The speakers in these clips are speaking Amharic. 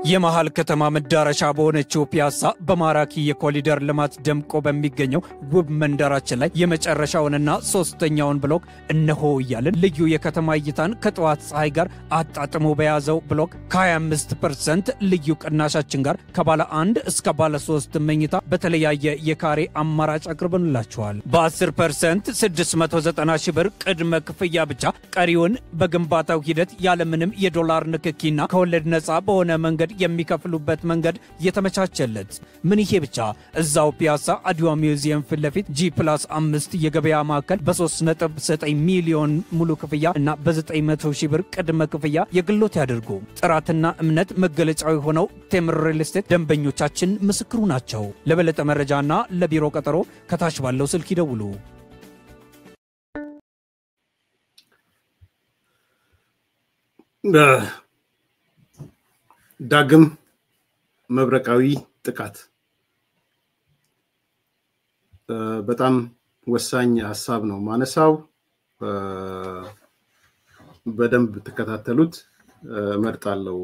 የመሃል ከተማ መዳረሻ በሆነችው ፒያሳ በማራኪ የኮሪደር ልማት ደምቆ በሚገኘው ውብ መንደራችን ላይ የመጨረሻውንና ሶስተኛውን ብሎክ እነሆ እያልን ልዩ የከተማ እይታን ከጠዋት ፀሐይ ጋር አጣጥሞ በያዘው ብሎክ ከ25% ልዩ ቅናሻችን ጋር ከባለ 1 እስከ ባለ 3 መኝታ በተለያየ የካሬ አማራጭ አቅርበንላችኋል። በ10% 690 ሺህ ብር ቅድመ ክፍያ ብቻ ቀሪውን በግንባታው ሂደት ያለምንም የዶላር ንክኪና ከወለድ ነፃ በሆነ መንገድ የሚከፍሉበት መንገድ የተመቻቸለት። ምን ይሄ ብቻ! እዛው ፒያሳ አድዋ ሚውዚየም ፊት ለፊት G+5 የገበያ ማዕከል በ3.9 ሚሊዮን ሙሉ ክፍያ እና በ900 ሺህ ብር ቅድመ ክፍያ የግሎት ያድርጉ። ጥራትና እምነት መገለጫው ሆነው ቴምር ሪል ስቴት ደንበኞቻችን ምስክሩ ናቸው። ለበለጠ መረጃና ለቢሮ ቀጠሮ ከታች ባለው ስልክ ይደውሉ። ዳግም መብረቃዊ ጥቃት በጣም ወሳኝ ሐሳብ ነው ማነሳው። በደንብ ተከታተሉት መርጣለው።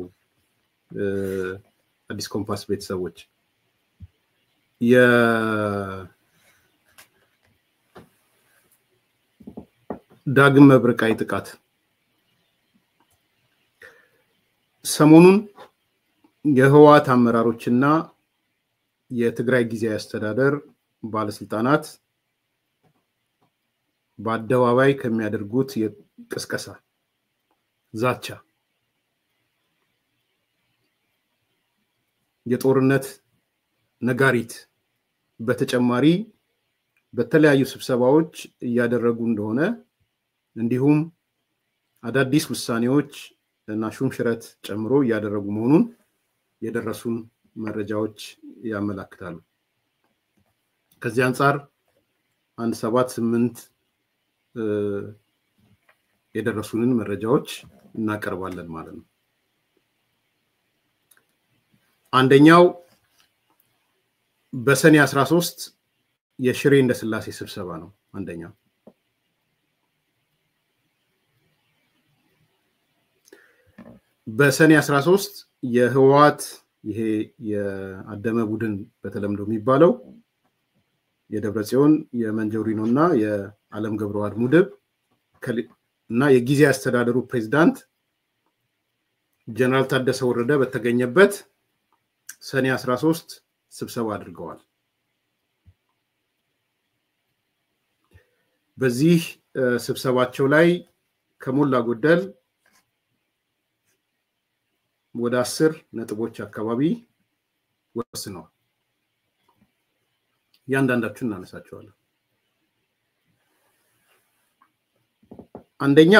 አዲስ ኮምፓስ ቤተሰቦች የዳግም መብረቃዊ ጥቃት ሰሞኑን የህወሓት አመራሮችና የትግራይ ጊዜያዊ አስተዳደር ባለስልጣናት በአደባባይ ከሚያደርጉት የቅስቀሳ ዛቻ የጦርነት ነጋሪት በተጨማሪ በተለያዩ ስብሰባዎች ያደረጉ እንደሆነ እንዲሁም አዳዲስ ውሳኔዎች እና ሹምሽረት ጨምሮ ያደረጉ መሆኑን የደረሱን መረጃዎች ያመለክታሉ። ከዚህ አንፃር 178 የደረሱንን መረጃዎች እናቀርባለን ማለት ነው። አንደኛው በሰኔ 13 የሽሬ እንደስላሴ ስብሰባ ነው። አንደኛው በሰኔ 13 የህወሓት ይሄ የአደመ ቡድን በተለምዶ የሚባለው የደብረጽዮን የመንጆሪኖና የዓለም ገብረዋህድ ሙድብ እና የጊዜያዊ አስተዳደሩ ፕሬዝዳንት ጀነራል ታደሰ ወረደ በተገኘበት ሰኔ 13 ስብሰባ አድርገዋል። በዚህ ስብሰባቸው ላይ ከሞላ ጎደል ወደ 10 ነጥቦች አካባቢ ወስነዋል። ያንዳንዳችሁን እናነሳቸዋለን። አንደኛ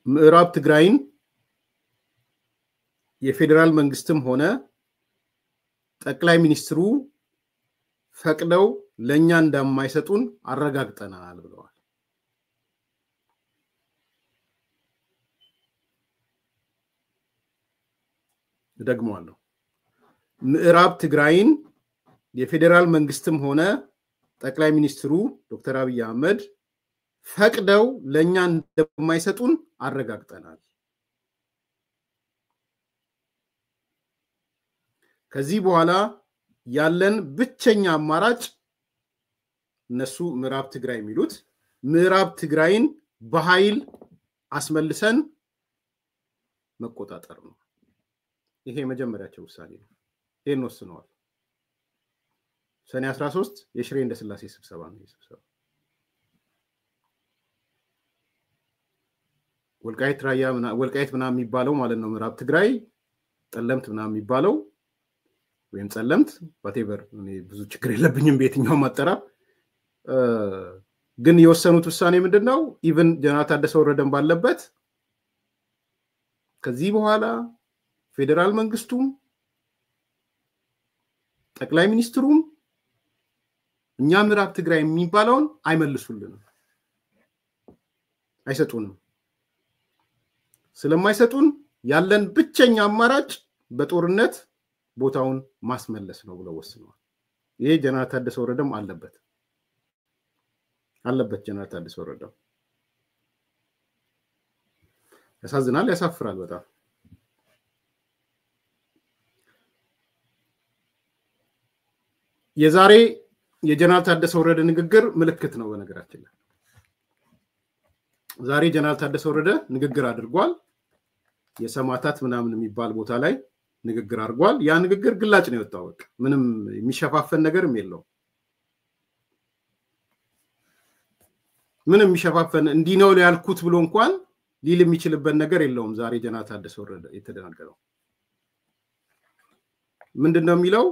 ምዕራብ ትግራይን የፌደራል መንግስትም ሆነ ጠቅላይ ሚኒስትሩ ፈቅደው ለኛ እንደማይሰጡን አረጋግጠናል ብለዋል። ደግሞአለሁ። ምዕራብ ትግራይን የፌደራል መንግስትም ሆነ ጠቅላይ ሚኒስትሩ ዶክተር አብይ አህመድ ፈቅደው ለኛ እንደማይሰጡን አረጋግጠናል። ከዚህ በኋላ ያለን ብቸኛ አማራጭ እነሱ ምዕራብ ትግራይ የሚሉት ምዕራብ ትግራይን በኃይል አስመልሰን መቆጣጠር ነው። ይሄ መጀመሪያቸው ውሳኔ ነው። ይሄን ወስነዋል። ሰኔ 13 የሽሬ እንደስላሴ ስብሰባ ነው። ስብሰባ ወልቃይት ምናምን የሚባለው ማለት ነው ምዕራብ ትግራይ፣ ጠለምት ምናምን የሚባለው ወይም ጸለምት whatever እኔ ብዙ ችግር የለብኝም በየትኛው ማጠራብ። ግን የወሰኑት ውሳኔ ምንድነው? ኢቭን ጀነራል ታደሰ ወረደን ባለበት ከዚህ በኋላ ፌደራል መንግስቱም ጠቅላይ ሚኒስትሩም እኛ ምዕራብ ትግራይ የሚባለውን አይመልሱልንም፣ አይሰጡንም። ስለማይሰጡን ያለን ብቸኛ አማራጭ በጦርነት ቦታውን ማስመለስ ነው ብለው ወስነዋል። ይሄ ጀነራል ታደሰ ወረደም አለበት ጀነራል ታደሰ ወረደ። ያሳዝናል፣ ያሳፍራል በጣም። የዛሬ የጀነራል ታደሰ ወረደ ንግግር ምልክት ነው በነገራችን ላይ ዛሬ ጀነራል ታደሰ ወረደ ንግግር አድርጓል የሰማታት ምናምን የሚባል ቦታ ላይ ንግግር አድርጓል ያ ንግግር ግላጭ ነው የወጣው በቃ ምንም የሚሸፋፈን ነገርም የለው ምንም የሚሸፋፈን እንዲህ ነው ያልኩት ብሎ እንኳን ሊል የሚችልበት ነገር የለውም ዛሬ ጀነራል ታደሰ ወረደ የተደናገረው ምንድነው የሚለው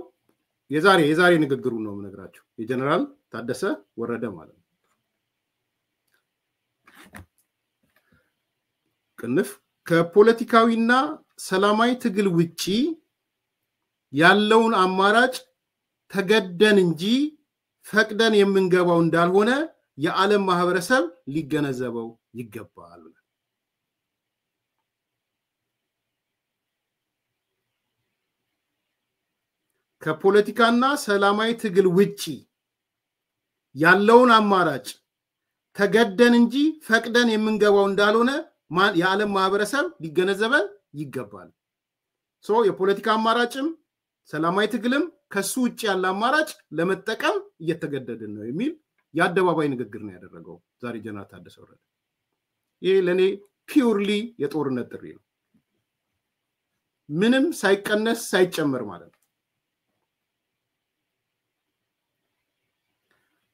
የዛሬ ንግግሩ ነው የምነግራችሁ የጀነራል ታደሰ ወረደ ማለት ነው ቅንፍ ከፖለቲካዊና ሰላማዊ ትግል ውጪ ያለውን አማራጭ ተገደን እንጂ ፈቅደን የምንገባው እንዳልሆነ የዓለም ማህበረሰብ ሊገነዘበው ይገባል ከፖለቲካና ሰላማዊ ትግል ውጪ ያለውን አማራጭ ተገደን እንጂ ፈቅደን የምንገባው እንዳልሆነ የዓለም ማህበረሰብ ሊገነዘበን ይገባል የፖለቲካ አማራጭም ሰላማዊ ትግልም ከሱ ውጪ ያለ አማራጭ ለመጠቀም እየተገደድን ነው የሚል የአደባባይ ንግግር ነው ያደረገው ዛሬ ጀነራል ታደሰ ወረደ ይሄ ለኔ ፒውርሊ የጦርነት ጥሪ ነው ምንም ሳይቀነስ ሳይጨመር ማለት ነው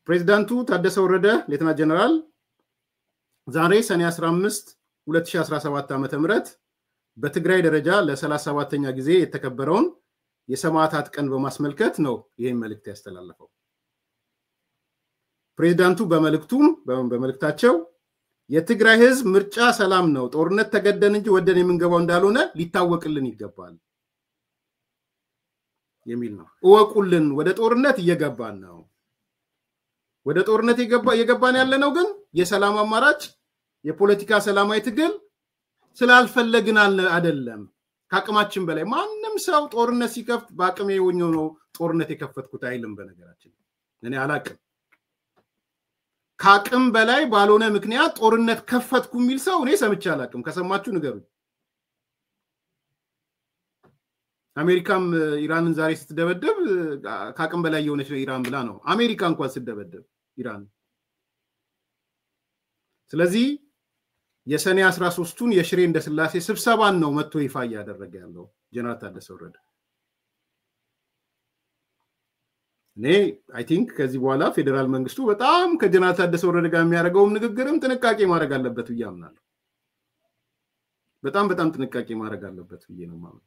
ፕሬዝዳንቱ ታደሰ ወረደ ሌተና ጀነራል ዛሬ ሰኔ 15 2017 ዓ.ም በትግራይ ደረጃ ለ37ኛ ጊዜ የተከበረውን የሰማዕታት ቀን በማስመልከት ነው ይሄን መልእክት ያስተላለፈው ፕሬዝዳንቱ በመልእክታቸው የትግራይ ህዝብ ምርጫ ሰላም ነው ጦርነት ተገደን እንጂ ወደን የምንገባው እንዳልሆነ ሊታወቅልን ይገባል የሚል ነው እወቁልን ወደ ጦርነት እየገባን ነው ወደ ጦርነት እየገባን ያለ ነው ግን የሰላም አማራጭ የፖለቲካ ሰላማዊ ትግል ስላልፈለግን አይደለም ካቅማችን በላይ ማንንም ሰው ጦርነት ሲከፍት በአቅሜ የሆነው ነው ጦርነት የከፈትኩት አይልም በነገራችን እኔ አላቅም ካቅም በላይ ባልሆነ ምክንያት ጦርነት ከፈትኩ የሚል ሰው እኔ ሰምቼ አላቅም ከሰማችሁ ንገሩኝ አሜሪካም ኢራንን ዛሬ ስትደበደብ ካቅም በላይ የሆነች ኢራን ብላ ነው አሜሪካ እንኳን ስትደበደብ ኢራን ስለዚህ የሰኔ 13ቱን የሽሬ እንደ ስላሴ ስብሰባን ነው መጥቶ ይፋ ያደረገ ያለው ጀነራል ታደሰ ወረደ እኔ አይ ቲንክ ከዚህ በኋላ ፌደራል መንግስቱ በጣም ከጀነራል ታደሰ ወረደ ጋር የሚያደርገው ንግግርም ጥንቃቄ ማድረግ አለበት ይያምናል በጣም ጥንቃቄ ማድረግ አለበት ነው ማለት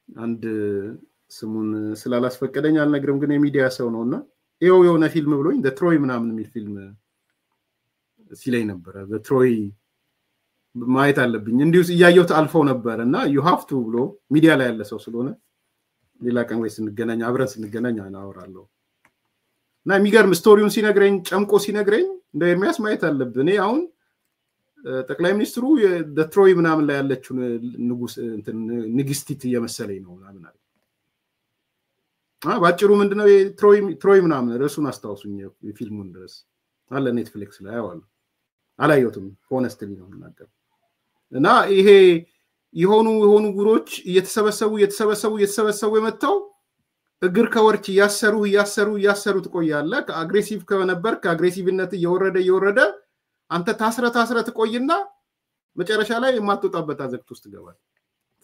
አንድ ስሙን ስላላስፈቀደኝ አልነግርም ግን የሚዲያ ሰው ነውና ይሄው የሆነ ፊልም ብሎኝ ዘ ትሮይ ምናምን የሚል ፊልም ሲለኝ ነበር ዘ ትሮይ ማየት አለብኝ እንዲሁ ያየሁት አልፈው ነበርና ዩ ሃቭ ቱ ብሎ ሚዲያ ላይ ያለ ሰው ስለሆነ ሌላ ቀን ወይ ስንገናኝ አብረን ስንገናኝ አናወራለሁ እና የሚገርም ስቶሪውን ሲነግረኝ ጨምቆ ሲነግረኝ እንደ ኤርሚያስ ማየት አለብኝ እኔ አሁን ጠቅላይ ሚኒስትሩ ዘ ትሮይ ምናምን ላይ ያለችው ንጉስ ንግስቲት እየመሰለኝ ነው ምናምን አለ ባጭሩ ምንድነው ትሮይ ምናምን ርዕሱን አስታውሱኝ የፊልሙን ድረስ አለ ኔትፍሊክስ ላይ አዋል አላየሁትም ሆነስትሊ ነው እናገር እና ይሄ የሆኑ ጉሮች እየተሰበሰቡ የመጣው እግር ከወርች ያሰሩ ትቆያለ ከአግሬሲቭ ከነበር ከአግሬሲቭነት እየወረደ አንተ ታስረ ትቆይና መጨረሻ ላይ የማትወጣበት አዘቅት ውስጥ ገባል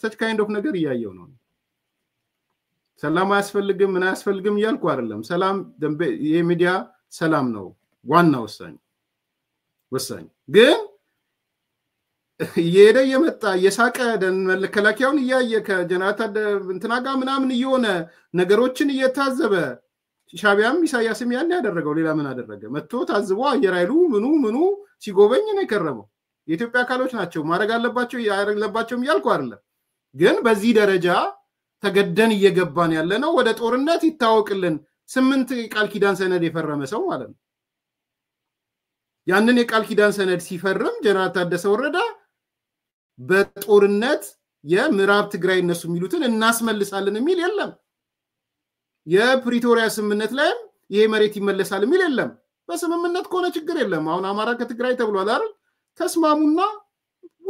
such kind of ነገር ያያየው ነው ሰላም አያስፈልግም ምን አያስፈልግም ይያልኩ አይደለም ሰላም የሚዲያ ሰላም ነው ዋና ወሳኝ ግን የሄደ የመጣ የሳቀ ደን መለከላኪያውን ያየ ከጀነራል እንትናጋ ምናምን እየሆነ ነገሮችን እየታዘበ ሻቢያም ኢሳያስም ያን ያደረገው ሌላ ምን አደረገ መጥቶ ታዝቦ አየራይሉ ምኑ ሲጎበኝ ነው የከረመው የኢትዮጵያ አካሎች ናቸው ማረግ አለባቸው ያረግለባቸው ይያልኩ አይደለም ግን በዚህ ደረጃ ተገደን እየገባን ያለ ነው ወደ ጦርነት ይታወቅልን 8 ቃል ኪዳን ሰነድ የፈረመ ሰው ማለት ነው ያንን የቃል ኪዳን ሰነድ ሲፈርም ጀነራል ታደሰ ወረደ በጦርነት የምዕራብ ትግራይ እነሱ የሚሉትን እናስመልሳለን የሚል የለም የፕሪቶሪያ ስምምነት ላይ ይሄ መሬት ይመለሳል የሚል የለም በስምምነት ኮነ ችግር የለም አሁን አማራ ከትግራይ ተብሏል አይደል ተስማሙና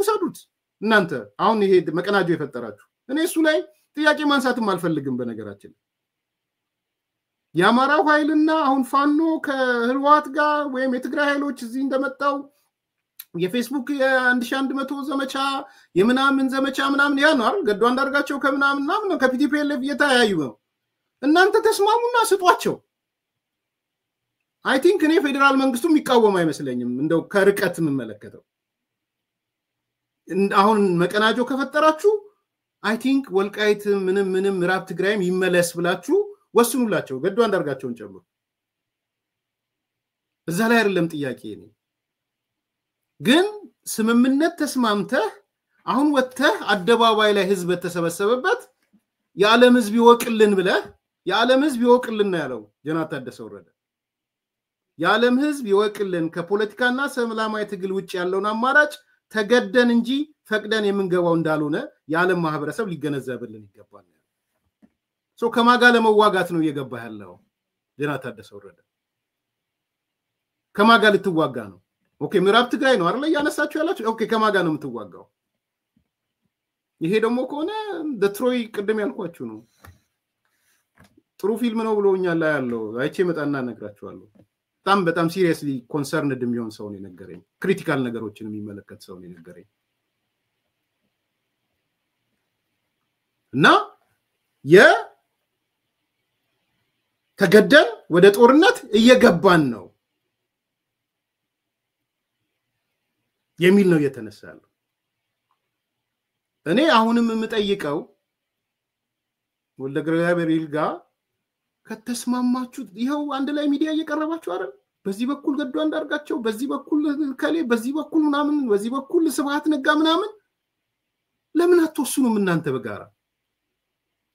ወሰዱት እናንተ አሁን ይሄ መቀናጆ የፈጠራችሁ እኔ እሱ ላይ ጥያቄ ማንሳትም አልፈልግም በነገራችን የአማራው ኃይልና አሁን ፋኖ ከህልዋት ጋር ወይም የትግራይ ኃይሎች እዚህ እንደመጣው የፌስቡክ የ1100 ዘመቻ የምናምን ዘመቻ ምናምን ያ ነው አይደል? ገዱ አንዳርጋቸው ከምናምን ከፒቲፒኤልኤፍ እየተያዩ ነው። እናንተ ተስማሙና ስጧቸው። አይ ቲንክ እኔ ፌደራል መንግስቱ የሚቃወም አይመስለኝም እንደው ከርቀት የምመለከተው። አሁን መቀናጆ ከፈጠራችሁ አይ ቲንክ ወልቃይት ምንም ምዕራብ ትግራይም ይመለስ ብላችሁ ወስኑላቸው ገዱ አንዳርጋቸውን ጨምሮ። እዛ ላይ አይደለም ጥያቄ ነው። ግን ስምምነት ተስማምተህ አሁን ወጥተህ አደባባይ ላይ ህዝብ ተሰበሰበበት የዓለም ህዝብ ይወቅልን ብለህ የዓለም ህዝብ ይወቅልን ነው ያለው ጀነራል ታደሰ ወረደ። የዓለም ህዝብ ይወቅልን ከፖለቲካና ሰላማዊ ትግል ውጭ ያለውን አማራጭ ተገደን እንጂ ፈቅደን የምንገባው እንዳልሆነ የዓለም ማህበረሰብ ሊገነዘብልን ይገባል። ከማጋ ለመዋጋት ነው እየገባ ያለው ጀነራል ታደሰ ወረደ። ከማጋ ልትዋጋ ነው። ኦኬ ምዕራብ ትግራይ ነው አይደል ያነሳችሁ ያላችሁ? ኦኬ ከማጋ ነው የምትዋጋው። ይሄ ደግሞ ከሆነ ትሮይ ቅድም ያልኳችሁ ነው። ጥሩ ፊልም ነው ብሎኛል ላይ ያለው አይቼ መጣና ነግራችኋለሁ። በጣም ሲሪየስሊ ኮንሰርንድ የሚሆን ሰው ነው የነገረኝ። ክሪቲካል ነገሮችን የሚመለከት ሰው ነው የነገረኝ። እና ተገደን ወደ ጦርነት እየገባን ነው የሚል ነው የተነሳለው። እኔ አሁንም የምጠይቀው ወልደ እግዚአብሔር ይልጋ ከተስማማችሁ ይሄው አንድ ላይ ሚዲያ እየቀረባችሁ አይደል? በዚህ በኩል ገዱ አንዳርጋቸው፣ በዚህ በኩል ከሌ፣ በዚህ በኩል ምናምን፣ በዚህ በኩል ስብሃት ነጋ ምናምን ለምን አትወስኑም እናንተ በጋራ?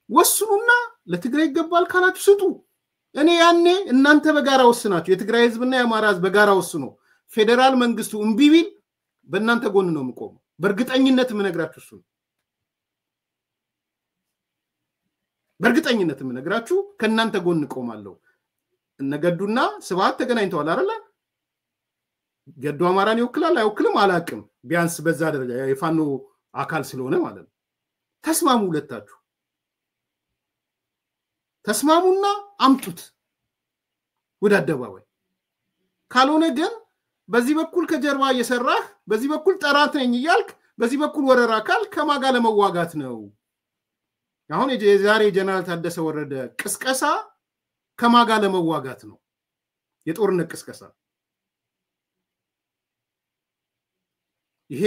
ወስኑና ለትግራይ ይገባል ካላችሁ ስጡ። እኔ ያኔ እናንተ በጋራ ወስናችሁ የትግራይ ህዝብና የአማራ ህዝብ በጋራ ወስኑ ፌደራል መንግስቱ እምቢ ቢል በእናንተ ጎን ነው የምቆመው። በእርግጠኝነት የምነግራችሁ እሱ ነው። በእርግጠኝነት የምነግራችሁ ከእናንተ ጎን ቆማለሁ። እነገዱና ስብሃት ተገናኝተዋል አይደል? ገዱ አማራን ይወክላል አይወክልም አላቅም። ቢያንስ በዛ ደረጃ የፋኖ አካል ስለሆነ ማለት ነው። ተስማሙ፣ ሁለታችሁ ተስማሙና አምጡት ወደ አደባባይ። ካልሆነ ግን በዚህ በኩል ከጀርባ እየሰራህ በዚህ በኩል ጠራት ነኝ እያልክ በዚህ በኩል ወረራ ካል ከማጋ ለመዋጋት ነው። አሁን የዛሬ ጀነራል ታደሰ ወረደ ቅስቀሳ ከማጋ ለመዋጋት ነው፣ የጦርነት ቅስቀሳ። ይሄ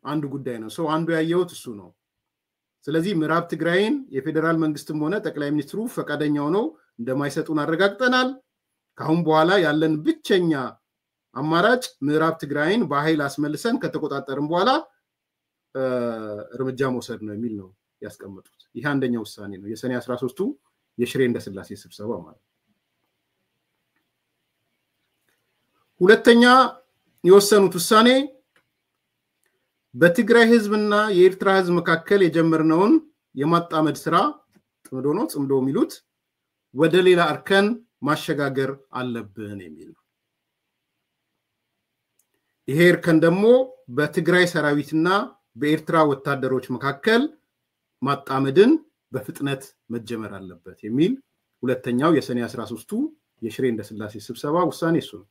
አንዱ ጉዳይ ነው። ሰው አንዱ ያየውት እሱ ነው። ስለዚህ ምዕራብ ትግራይን የፌደራል መንግስትም ሆነ ጠቅላይ ሚኒስትሩ ፈቃደኛ ሆነው እንደማይሰጡን አረጋግጠናል። ካሁን በኋላ ያለን ብቸኛ አማራጭ ምዕራብ ትግራይን በኃይል አስመልሰን ከተቆጣጠርን በኋላ እርምጃ መውሰድ ነው የሚል ነው ያስቀመጡት። ይሄ አንደኛው ውሳኔ ነው፣ የሰኔ 13ቱ የሽሬ እንደስላሴ ስብሰባ ማለት። ሁለተኛ የወሰኑት ውሳኔ በትግራይ ህዝብና የኤርትራ ህዝብ መካከል የጀመርነውን የማጣመድ ስራ ጥምዶ ነው ጽምዶ የሚሉት ወደ ሌላ አርከን ማሸጋገር አለብን የሚል ነው። ይሄ እርከን ደግሞ በትግራይ ሰራዊትና በኤርትራ ወታደሮች መካከል ማጣመድን በፍጥነት መጀመር አለበት የሚል ሁለተኛው የሰኔ 13ቱ የሽሬ እንደስላሴ ስብሰባ ውሳኔ እሱ ነው።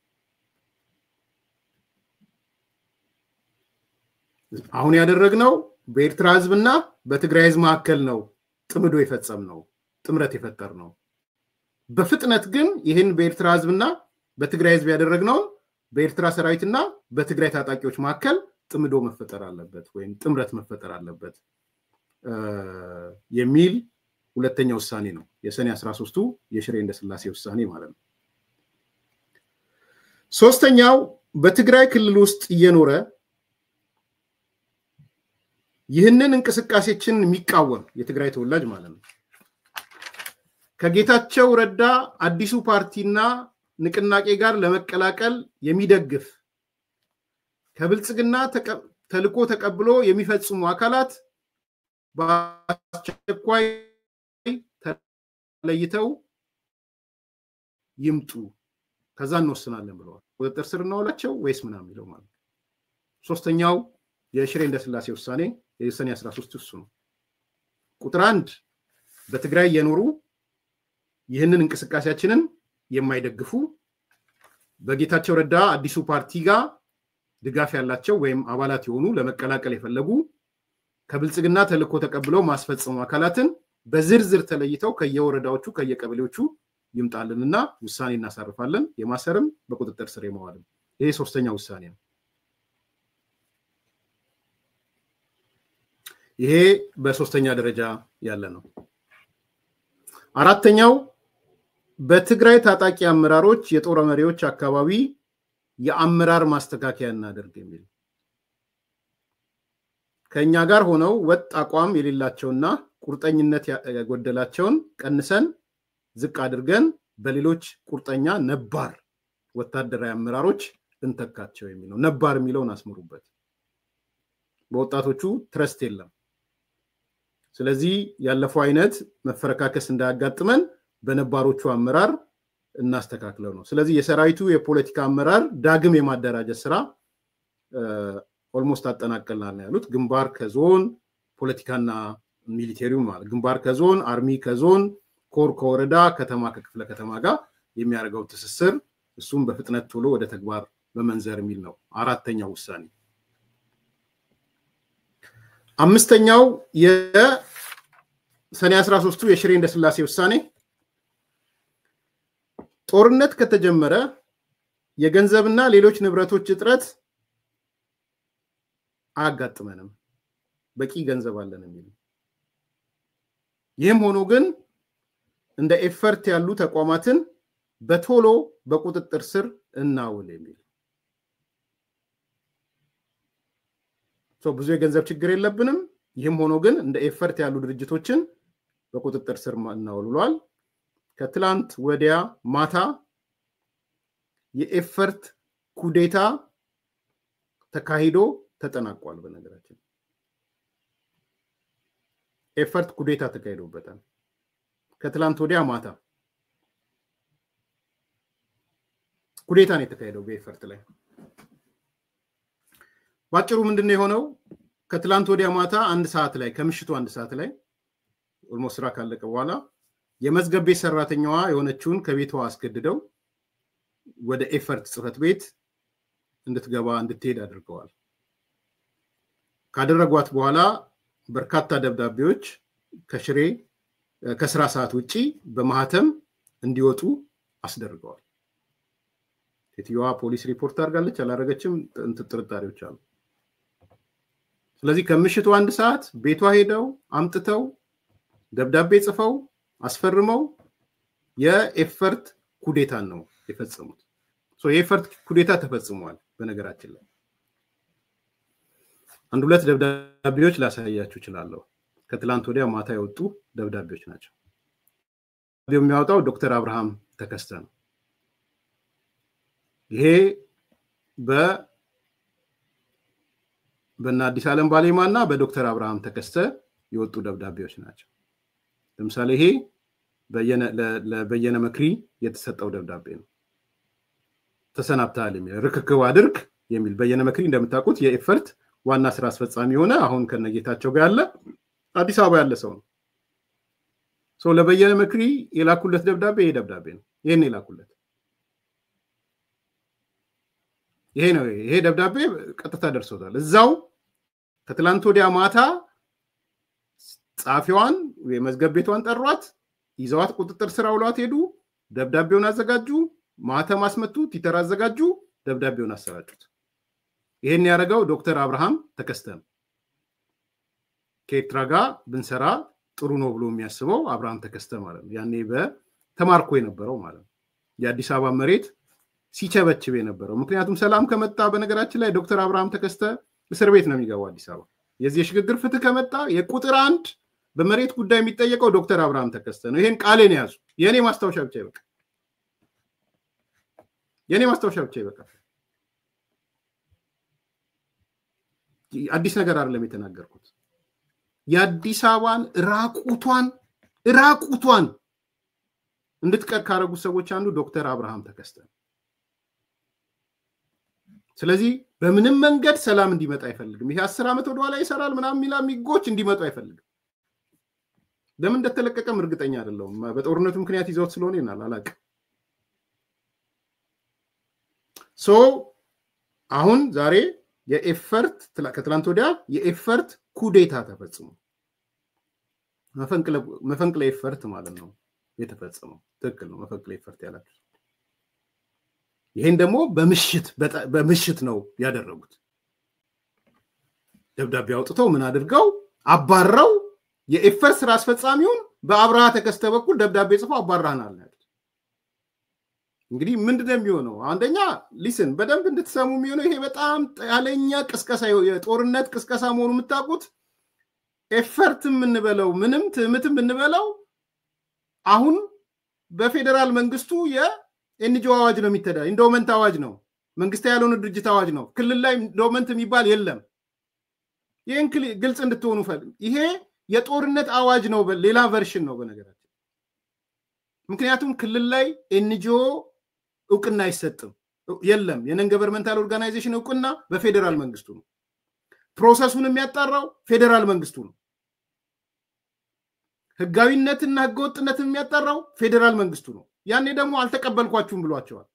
አሁን ያደረግነው በኤርትራ ህዝብና በትግራይ ህዝብ መካከል ነው ጥምዶ የፈጸምነው ጥምረት የፈጠርነው። በፍጥነት ግን ይሄን በኤርትራ ህዝብና በትግራይ ህዝብ ያደረግነው በኤርትራ ሰራዊትና በትግራይ ታጣቂዎች መካከል ጥምዶ መፈጠር አለበት ወይም ጥምረት መፈጠር አለበት የሚል ሁለተኛው ውሳኔ ነው፣ የሰኔ 13ቱ የሽሬ እንደስላሴ ውሳኔ ማለት ነው። ሶስተኛው በትግራይ ክልል ውስጥ እየኖረ ይህንን እንቅስቃሴችን የሚቃወም የትግራይ ተወላጅ ማለት ነው ከጌታቸው ረዳ አዲሱ ፓርቲና ንቅናቄ ጋር ለመቀላቀል የሚደግፍ ከብልጽግና ተልኮ ተቀብሎ የሚፈጽሙ አካላት በአስቸኳይ ተለይተው ይምጡ፣ ከዛ እንወስናለን ብለዋል። ቁጥጥር ስር እናውላቸው ወይስ ምናምን ይለው ማለት። ሶስተኛው የሽሬ እንደስላሴ ውሳኔ የሰኔ 13 እሱ ነው። ቁጥር 1 በትግራይ የኖሩ ይህንን እንቅስቃሴያችንን የማይደግፉ በጌታቸው ረዳ አዲሱ ፓርቲ ጋር ድጋፍ ያላቸው ወይም አባላት የሆኑ ለመቀላቀል የፈለጉ ከብልጽግና ተልኮ ተቀብለው ማስፈጸሙ አካላትን በዝርዝር ተለይተው ከየወረዳዎቹ ከየቀበሌዎቹ ይምጣልንና ውሳኔ እናሳርፋለን። የማሰርም በቁጥጥር ስር የማዋልም ይሄ ሶስተኛው ውሳኔ ነው። ይሄ በሶስተኛ ደረጃ ያለ ነው። አራተኛው በትግራይ ታጣቂ አመራሮች የጦር መሪዎች አካባቢ የአመራር ማስተካከያ እናደርግ የሚል ከኛ ጋር ሆነው ወጥ አቋም የሌላቸውና ቁርጠኝነት ያጎደላቸውን ቀንሰን ዝቅ አድርገን በሌሎች ቁርጠኛ ነባር ወታደራዊ አመራሮች እንተካቸው የሚል ነው። ነባር የሚለውን አስምሩበት። በወጣቶቹ ትረስት የለም። ስለዚህ ያለፈው አይነት መፈረካከስ እንዳያጋጥመን በነባሮቹ አመራር እናስተካክለው ነው። ስለዚህ የሰራዊቱ የፖለቲካ አመራር ዳግም የማደራጀት ስራ ኦልሞስት አጠናቀናል ያሉት ግንባር ከዞን ፖለቲካና ሚሊቴሪው ማለት ግንባር ከዞን አርሚ ከዞን ኮር ከወረዳ ከተማ ከክፍለ ከተማ ጋር የሚያደርገው ትስስር እሱም በፍጥነት ቶሎ ወደ ተግባር በመንዘር የሚል ነው አራተኛው ውሳኔ። አምስተኛው የሰኔ 13ቱ የሽሬ እንደስላሴ ውሳኔ ጦርነት ከተጀመረ የገንዘብና ሌሎች ንብረቶች እጥረት አጋጥመንም በቂ ገንዘብ አለን የሚል ይህም ሆኖ ግን እንደ ኤፈርት ያሉ ተቋማትን በቶሎ በቁጥጥር ስር እናውል የሚል ብዙ የገንዘብ ችግር የለብንም። ይህም ሆኖ ግን እንደ ኤፈርት ያሉ ድርጅቶችን በቁጥጥር ስር እናውል ብሏል። ከትላንት ወዲያ ማታ የኤፈርት ኩዴታ ተካሂዶ ተጠናቋል። በነገራችን ኤፈርት ኩዴታ ተካሂዶበታል። ከትላንት ወዲያ ማታ ኩዴታ ነው የተካሄደው በኤፈርት ላይ። ባጭሩ ምንድነው የሆነው? ከትላንት ወዲያ ማታ 1 ሰዓት ላይ ከምሽቱ 1 ሰዓት ላይ ኦልሞስት ስራ ካለቀ በኋላ የመዝገብ ቤት ሰራተኛዋ የሆነችውን ከቤቷ አስገድደው ወደ ኤፈርት ጽፈት ቤት እንድትገባ እንድትሄድ አድርገዋል። ካደረጓት በኋላ በርካታ ደብዳቤዎች ከሽሬ ከስራ ሰዓት ውጪ በማህተም እንዲወጡ አስደርገዋል። ሴትዮዋ ፖሊስ ሪፖርት አድርጋለች አላረገችም ጥርጣሬዎች አሉ። ስለዚህ ከምሽቱ 1 ሰዓት ቤቷ ሄደው አምጥተው ደብዳቤ ጽፈው አስፈርመው የኤፈርት ኩዴታን ነው የፈጸሙት። የኤፈርት ኩዴታ ተፈጽሟል። በነገራችን ላይ አንድ ሁለት ደብዳቤዎች ላሳያችሁ እችላለሁ። ከትላንት ወዲያ ማታ የወጡ ደብዳቤዎች ናቸው። የሚያወጣው ዶክተር አብርሃም ተከስተ ነው። ይሄ በእነ አዲስ ዓለም ባሌማና በዶክተር አብርሃም ተከስተ የወጡ ደብዳቤዎች ናቸው። ለምሳሌ ይሄ በየነ መክሪ የተሰጠው ደብዳቤ ነው። ተሰናብታል የሚል ርክክብ አድርግ የሚል በየነ መክሪ እንደምታውቁት የኤፈርት ዋና ስራ አስፈጻሚ ሆነ አሁን ከነጌታቸው ጋር ያለ አዲስ አበባ ያለ ሰው ነው። ለበየነ መክሪ የላኩለት ደብዳቤ ይሄ ደብዳቤ ነው። ይሄን የላኩለት ይሄ ነው። ይሄ ደብዳቤ ቀጥታ ደርሶታል። እዛው ከትላንት ወዲያ ማታ ጻፊዋን የመዝገብ ቤቷን ጠሯት፣ ይዘዋት ቁጥጥር ስር አውሏት ሄዱ። ደብዳቤውን አዘጋጁ፣ ማተም አስመቱ፣ ቲተር አዘጋጁ፣ ደብዳቤውን አሰራጩት። ይሄን ያደረገው ዶክተር አብርሃም ተከስተ ነው። ከኤርትራ ጋር ብንሰራ ጥሩ ነው ብሎ የሚያስበው አብርሃም ተከስተ ማለት ነው። ያኔ በተማርኮ የነበረው ማለት ነው። የአዲስ አበባ መሬት ሲቸበችብ የነበረው ምክንያቱም ሰላም ከመጣ በነገራችን ላይ ዶክተር አብርሃም ተከስተ እስር ቤት ነው የሚገባው አዲስ አበባ። የዚህ የሽግግር ፍትህ ከመጣ የቁጥር 1 በመሬት ጉዳይ የሚጠየቀው ዶክተር አብርሃም ተከስተ ነው። ይሄን ቃሌን ያዙ። የኔ ማስታወሻ ብቻ ይበቃ። የኔ ማስታወሻ ብቻ ይበቃ። አዲስ ነገር አይደለም የተናገርኩት። የአዲስ አበባን ራቁቷን እንድትቀር ካረጉ ሰዎች አንዱ ዶክተር አብርሃም ተከስተ። ስለዚህ በምንም መንገድ ሰላም እንዲመጣ አይፈልግም። ይሄ 10 ዓመት ወደ ኋላ ይሰራል ምናምን ሚጎች እንዲመጡ አይፈልግም። ለምን እንደተለቀቀም እርግጠኛ አይደለሁም በጦርነቱ ምክንያት ይዘውት ስለሆነ ይናል አላቅ ሶ አሁን ዛሬ የኤፈርት ከትላንት ወዲያ የኤፈርት ኩዴታ ተፈጽሞ መፈንቅለ ኤፈርት ማለት ነው የተፈጸመው ትክክል ነው መፈንቅለ ኤፈርት ያላችሁ ይሄን ደግሞ በምሽት ነው ያደረጉት ደብዳቤ አውጥተው ምን አድርገው አባረው የኤፈርት ስራ አስፈጻሚውን በአብርሃ ተከስተ በኩል ደብዳቤ ጽፈው አባራናል ያሉት እንግዲህ ምንድነው የሚሆነው አንደኛ ሊስን በደንብ እንድትሰሙ የሚሆነው ይሄ በጣም ያለኛ ቅስቀሳ የጦርነት ቅስቀሳ መሆኑ የምታውቁት ኤፈርትም እንበለው ምንም ትምትም እንበለው አሁን በፌደራል መንግስቱ የኤንጂኦ አዋጅ ነው የሚተዳደረው ኢንዶመንት አዋጅ ነው መንግስት ያለውን ድርጅት አዋጅ ነው ክልል ላይ ኢንዶመንት የሚባል የለም ይሄን ግልጽ እንድትሆኑ ፈልግ ይሄ የጦርነት አዋጅ ነው ሌላ ቨርሽን ነው በነገራችን ምክንያቱም ክልል ላይ ኤንጂኦ እውቅና አይሰጥም የለም የነን ገቨርንመንታል ኦርጋናይዜሽን እውቅና በፌደራል መንግስቱ ነው ፕሮሰሱን የሚያጣራው ፌደራል መንግስቱ ነው ህጋዊነትና ህገወጥነትን የሚያጣራው ፌደራል መንግስቱ ነው ያኔ ደግሞ አልተቀበልኳችሁም ብሏቸዋል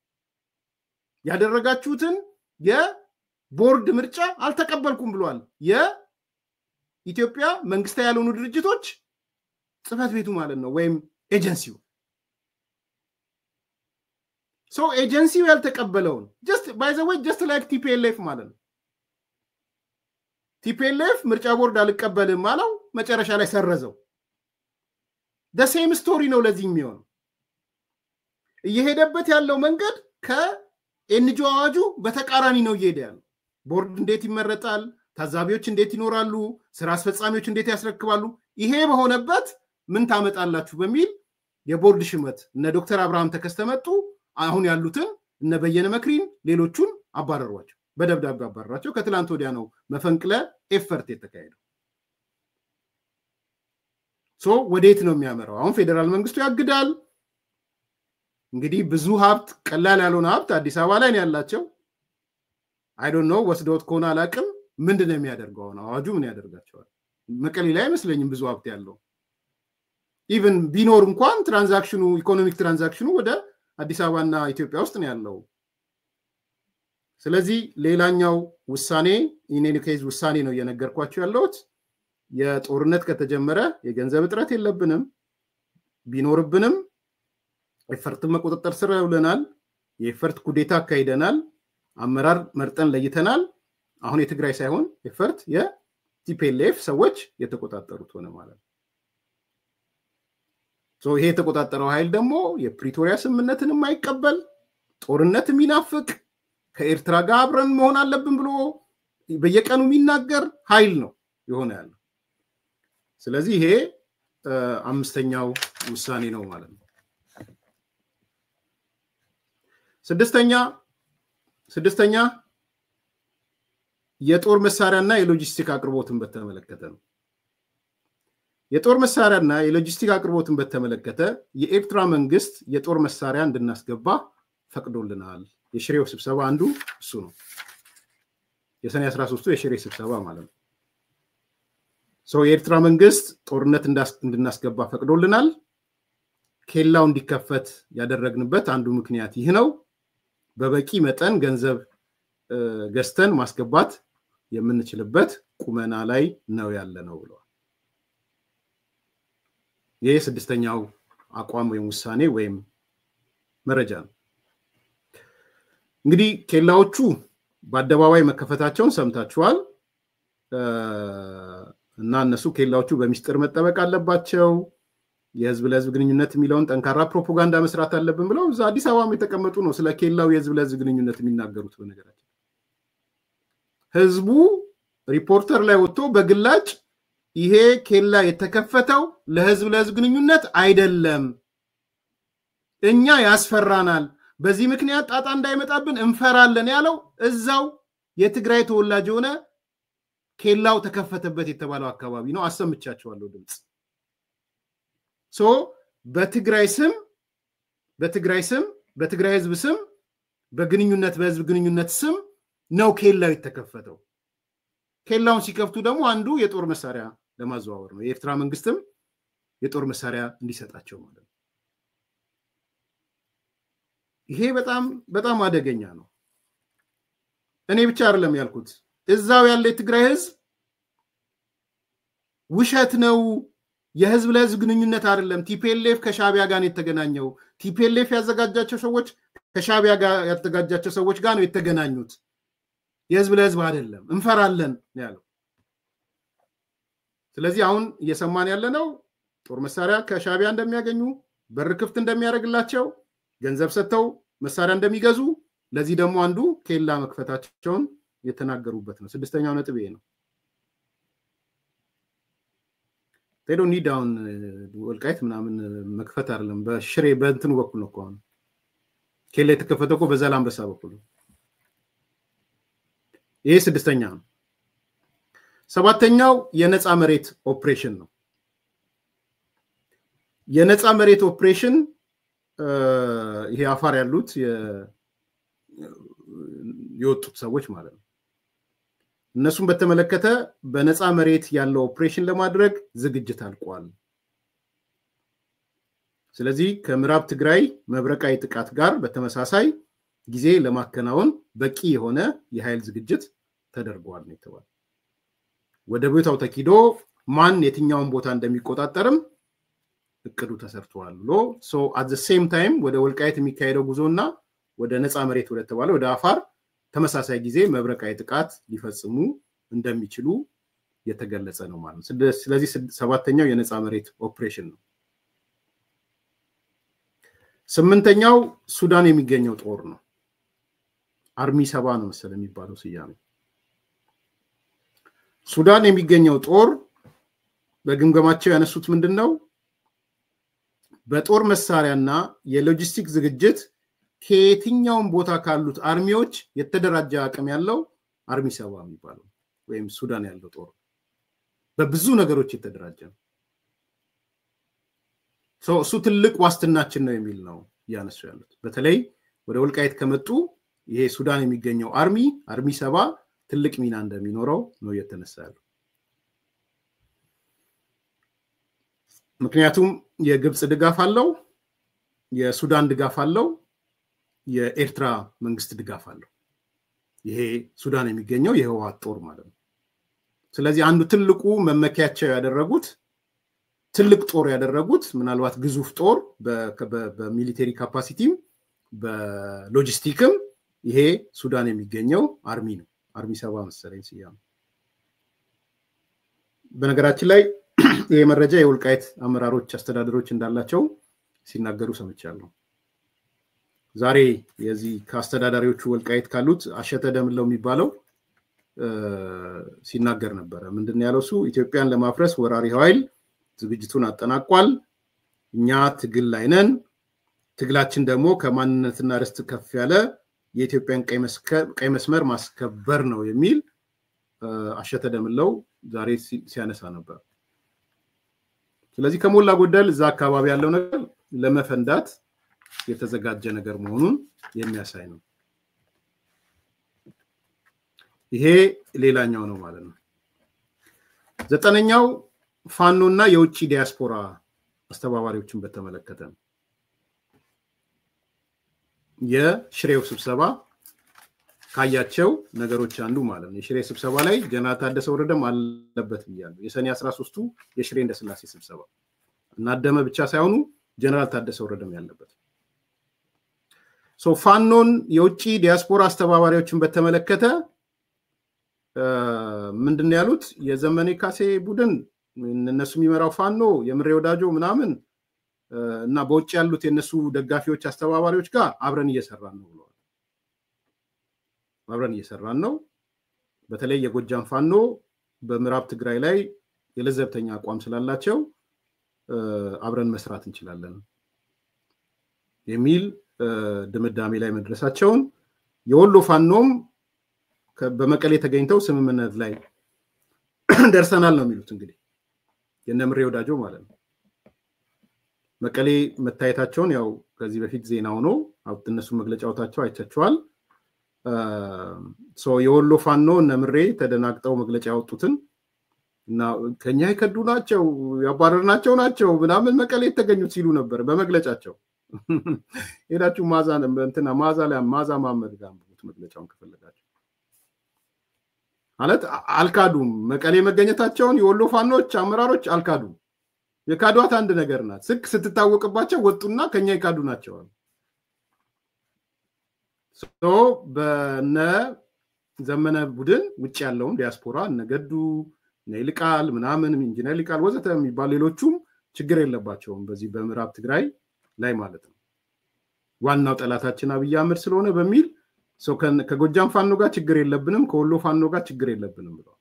ያደረጋችሁትን የቦርድ ምርጫ አልተቀበልኩም ብሏል የኢትዮጵያ መንግስታዊ ያልሆኑ ድርጅቶች ጽፈት ቤቱ ማለት ነው ወይም ኤጀንሲው ሶ ኤጀንሲው ያልተቀበለውን just by the way just like TPLF ማለት ነው TPLF ምርጫ ቦርድ አልቀበልም ማለው መጨረሻ ላይ ሰረዘው the same story ነው ለዚህ የሚሆነው እየሄደበት ያለው መንገድ ከኤንጂኦ አዋጁ በተቃራኒ ነው እየሄደ ያለው ቦርድ እንዴት ይመረጣል ታዛቢዎች እንዴት ይኖራሉ ስራ አስፈጻሚዎች እንዴት ያስረክባሉ ይሄ በሆነበት ምን ታመጣላችሁ በሚል የቦርድ ሽመት እነ ዶክተር አብርሃም ተከስተመጡ አሁን ያሉትን እነ በየነ መክሪን ሌሎቹን አባረሯቸው በደብዳቤ አባረሯቸው ከትላንት ወዲያ ነው መፈንቅለ ኤፈርት የተካሄደው ሶ ወዴት ነው የሚያመራው አሁን ፌደራል መንግስቱ ያግዳል እንግዲህ ብዙ ሀብት ቀላል ያልሆነ ሀብት አዲስ አበባ ላይ ያላቸው I don't know ወስዶት ኮና አላቅም ምንድነው የሚያደርገው ነው አዋጁ ምን ያደርጋቸዋል መቀሌ ላይ መስለኝም ብዙ ሀብት ያለው ኢቭን ቢኖር እንኳን ትራንዛክሽኑ ኢኮኖሚክ ትራንዛክሽኑ ወደ አዲስ አበባና ኢትዮጵያ ውስጥ ነው ያለው ስለዚህ ሌላኛው ውሳኔ ኢኔኒ ኬዝ ውሳኔ ነው እየነገርኳችሁ ያለሁት የጦርነት ከተጀመረ የገንዘብ እጥረት የለብንም ቢኖርብንም ኤፈርት መቆጣጠር ስራ ይውለናል የኤፈርት ኩዴታ አካይደናል አመራር መርጠን ለይተናል አሁን የትግራይ ሳይሆን ኤፈርት የቲፒኤልኤፍ ሰዎች የተቆጣጠሩት ሆነ ማለት ነው ሶ ይሄ የተቆጣጠረው ኃይል ደግሞ የፕሪቶሪያ ስምምነትን የማይቀበል ጦርነት የሚናፍቅ ከኤርትራ ጋር አብረን መሆን አለብን ብሎ በየቀኑ የሚናገር ኃይል ነው የሆነ ያለው ስለዚህ ይሄ አምስተኛው ውሳኔ ነው ማለት ነው ስድስተኛ የጦር መሳሪያና የሎጂስቲክ አቅርቦትን በተመለከተ ነው የጦር መሳሪያና የሎጂስቲክ አቅርቦትን በተመለከተ የኤርትራ መንግስት የጦር መሳሪያ እንድናስገባ ፈቅዶልናል የሽሬው ስብሰባ አንዱ እሱ ነው የሰኔ 13ቱ የሽሬ ስብሰባ ማለት ነው ሶ የኤርትራ መንግስት ጦርነት እንድናስገባ ፈቅዶልናል ኬላው እንዲከፈት ያደረግንበት አንዱ ምክንያት ይህ ነው በበቂ መጠን ገንዘብ ገዝተን ማስገባት የምንችልበት ቁመና ላይ ነው ያለነው ብለዋል ይሄ ስድስተኛው አቋም ወይም ውሳኔ ወይም መረጃ ነው እንግዲህ ኬላዎቹ በአደባባይ መከፈታቸውን ሰምታችኋል እና እነሱ ኬላዎቹ በሚስጥር መጠበቅ አለባቸው የህዝብ ለህዝብ ግንኙነት የሚለውን ጠንካራ ፕሮፓጋንዳ መስራት አለብን ብለው እዛ አዲስ አበባም የተቀመጡ ነው ስለ ኬላው የህዝብ ለህዝብ ግንኙነት የሚናገሩት በነገራችን ህዝቡ ሪፖርተር ላይ ወጥቶ በግላጭ ይሄ ኬላ የተከፈተው ለህዝብ ለህዝብ ግንኙነት አይደለም እኛ ያስፈራናል በዚህ ምክንያት ጣጣ እንዳይመጣብን እንፈራለን ያለው እዛው የትግራይ ተወላጅ ሆነ ኬላው ተከፈተበት የተባለው አካባቢ ነው አሰምቻቸዋለሁ ድምጽ ሶ በትግራይ ህዝብ ስም በግንኙነት በህዝብ ግንኙነት ስም ነው ኬላው የተከፈተው ኬላውን ሲከፍቱ ደግሞ አንዱ የጦር መሳሪያ ለማዘዋወር ነው የኤርትራ መንግስትም የጦር መሳሪያ እንዲሰጣቸው ማለት ነው። ይሄ በጣም አደገኛ ነው። እኔ ብቻ አይደለም ያልኩት፣ እዛው ያለ የትግራይ ህዝብ ውሸት ነው፣ የህዝብ ለህዝብ ግንኙነት አይደለም፣ ቲፒኤልኤፍ ከሻቢያ ጋር ነው የተገናኘው፣ ቲፒኤልኤፍ ያዘጋጃቸው ሰዎች ከሻቢያ ጋር ያዘጋጃቸው ሰዎች ጋር ነው የተገናኙት፣ የህዝብ ለህዝብ አይደለም፣ እንፈራለን ያለው። ስለዚህ አሁን እየሰማን ያለነው ጦር መሳሪያ ከሻቢያ እንደሚያገኙ፣ በር ክፍት እንደሚያደርግላቸው፣ ገንዘብ ሰጥተው መሳሪያ እንደሚገዙ፣ ለዚህ ደግሞ አንዱ ኬላ መክፈታቸውን የተናገሩበት ነው። ስድስተኛው ነጥብ ይሄ ነው። they don't need down ወልቃይት ምናምን መክፈት አይደለም፣ በሽሬ በእንትኑ በኩል ነው ቆን ኬላ የተከፈተው እኮ በዛላምበሳ በኩል። ይሄ ስድስተኛ ነው። ሰባተኛው የነፃ መሬት ኦፕሬሽን ነው። የነፃ መሬት ኦፕሬሽን ይሄ አፋር ያሉት የወጡት ሰዎች ማለት ነው። እነሱም በተመለከተ በነፃ መሬት ያለው ኦፕሬሽን ለማድረግ ዝግጅት አልቋል። ስለዚህ ከምዕራብ ትግራይ መብረቃዊ ጥቃት ጋር በተመሳሳይ ጊዜ ለማከናወን በቂ የሆነ የኃይል ዝግጅት ተደርጓል ነው የተባለው። ወደ ቦታው ተኪዶ ማን የትኛውን ቦታ እንደሚቆጣጠርም እቅዱ ተሰርቷል ብሎ at the same time ወደ ወልቃይት የሚካሄደው ጉዞና ወደ ነፃ መሬት ወደ ተባለው ወደ አፋር ተመሳሳይ ጊዜ መብረቃዊ ጥቃት ሊፈጽሙ እንደሚችሉ የተገለጸ ነው ማለት ነው። ስለዚህ ሰባተኛው የነፃ መሬት ኦፕሬሽን ነው። ስምንተኛው ሱዳን የሚገኘው ጦር ነው። አርሚ 7 ነው መሰለኝ የሚባለው ስያሜ። ሱዳን የሚገኘው ጦር በግምገማቸው ያነሱት ምንድነው? በጦር መሳሪያና የሎጂስቲክ ዝግጅት ከየትኛውም ቦታ ካሉት አርሚዎች የተደራጀ አቅም ያለው አርሚ 7 የሚባለው ወይም ሱዳን ያለው ጦር በብዙ ነገሮች የተደራጀ ነው። እሱ ትልቅ ዋስትናችን ነው የሚል ነው ያነሱ ያሉት። በተለይ ወደ ወልቃይት ከመጡ ይሄ ሱዳን የሚገኘው አርሚ 7 ትልቅ ሚና እንደሚኖረው ነው የተነሳ ያለው። ምክንያቱም የግብጽ ድጋፍ አለው፣ የሱዳን ድጋፍ አለው፣ የኤርትራ መንግስት ድጋፍ አለው። ይሄ ሱዳን የሚገኘው የህወሓት ጦር ማለት ነው። ስለዚህ አንዱ ትልቁ መመኪያቸው ያደረጉት ትልቅ ጦር ያደረጉት ምናልባት ግዙፍ ጦር በሚሊተሪ ካፓሲቲም በሎጂስቲክም ይሄ ሱዳን የሚገኘው አርሚ ነው። አርሚ 7 መሰለኝ ሲያም። በነገራችን ላይ ይሄ መረጃ የወልቃይት አመራሮች አስተዳደሮች እንዳላቸው ሲናገሩ ሰምቻለሁ። ዛሬ የዚህ ከአስተዳዳሪዎቹ ወልቃይት ካሉት አሸተ ደምለው የሚባለው ሲናገር ነበር። ምንድነው ያለው? እሱ ኢትዮጵያን ለማፍረስ ወራሪ ኃይል ዝግጅቱን አጠናቋል። እኛ ትግል ላይ ነን። ትግላችን ደግሞ ከማንነትና ርስት ከፍ ያለ የኢትዮጵያን ቀይ መስመር ማስከበር ነው የሚል አሸተ ደምለው ዛሬ ሲያነሳ ነበር። ስለዚህ ከሞላ ጎደል እዛ አካባቢ ያለው ነገር ለመፈንዳት የተዘጋጀ ነገር መሆኑን የሚያሳይ ነው። ይሄ ሌላኛው ነው ማለት ነው። ዘጠነኛው ፋኖና የውጪ ዲያስፖራ አስተባባሪዎችን በተመለከተ ነው። የሽሬው ስብሰባ ካያቸው ነገሮች አንዱ ማለት ነው። የሽሬ ስብሰባ ላይ ጀነራል ታደሰ ወረደም አለበት ብያለሁ። የሰኔ 13ቱ የሽሬ እንደስላሴ ስብሰባ እናደመ ብቻ ሳይሆኑ ጀነራል ታደሰ ወረደም ያለበት። ፋኖን የውጪ ዲያስፖራ አስተባባሪዎችን በተመለከተ ምንድነው ያሉት? የዘመኔ ካሴ ቡድን እነሱ የሚመራው ፋኖ የምሬ ወዳጆ ምናምን እና በውጭ ያሉት የነሱ ደጋፊዎች አስተባባሪዎች ጋር አብረን እየሰራን ነው ብለዋል። አብረን እየሰራን ነው። በተለይ የጎጃም ፋኖ በምዕራብ ትግራይ ላይ የለዘብተኛ አቋም ስላላቸው አብረን መስራት እንችላለን የሚል ድምዳሜ ላይ መድረሳቸውን፣ የወሎ ፋኖም በመቀሌ ተገኝተው ስምምነት ላይ ደርሰናል ነው የሚሉት። እንግዲህ የነምሬ ወዳጆ ማለት ነው። መቀሌ መታየታቸውን ያው ከዚህ በፊት ዜና ሆኖ እነሱ መግለጫዎታቸው አይቻቸዋል። የወሎ ፋኖ ነምሬ ተደናግጠው መግለጫ ያወጡትን እና ከኛ የከዱ ናቸው ያባረርናቸው ናቸው ምናምን መቀሌ የተገኙት ሲሉ ነበር በመግለጫቸው። ሄዳችሁ ማዛን እንትና ማዛ ማመድ ጋር መግለጫውን ከፈለጋችሁ ማለት አልካዱም። መቀሌ መገኘታቸውን የወሎ ፋኖች አመራሮች አልካዱም። የካዷት አንድ ነገር ናት። ስክ ስትታወቅባቸው ወጡና ከኛ የካዱ ናቸው። በነ ዘመነ ቡድን ውጭ ያለውን ዲያስፖራ ነገዱ ነይልቃል ምናምን ኢንጂነር ይልቃል ወዘተ የሚባል ሌሎቹም ችግር የለባቸውም በዚህ በምዕራብ ትግራይ ላይ ማለት ነው። ዋናው ጠላታችን አብይ አህመድ ስለሆነ በሚል ከጎጃም ፋኖ ጋር ችግር የለብንም ከወሎ ፋኖ ጋር ችግር የለብንም ብለው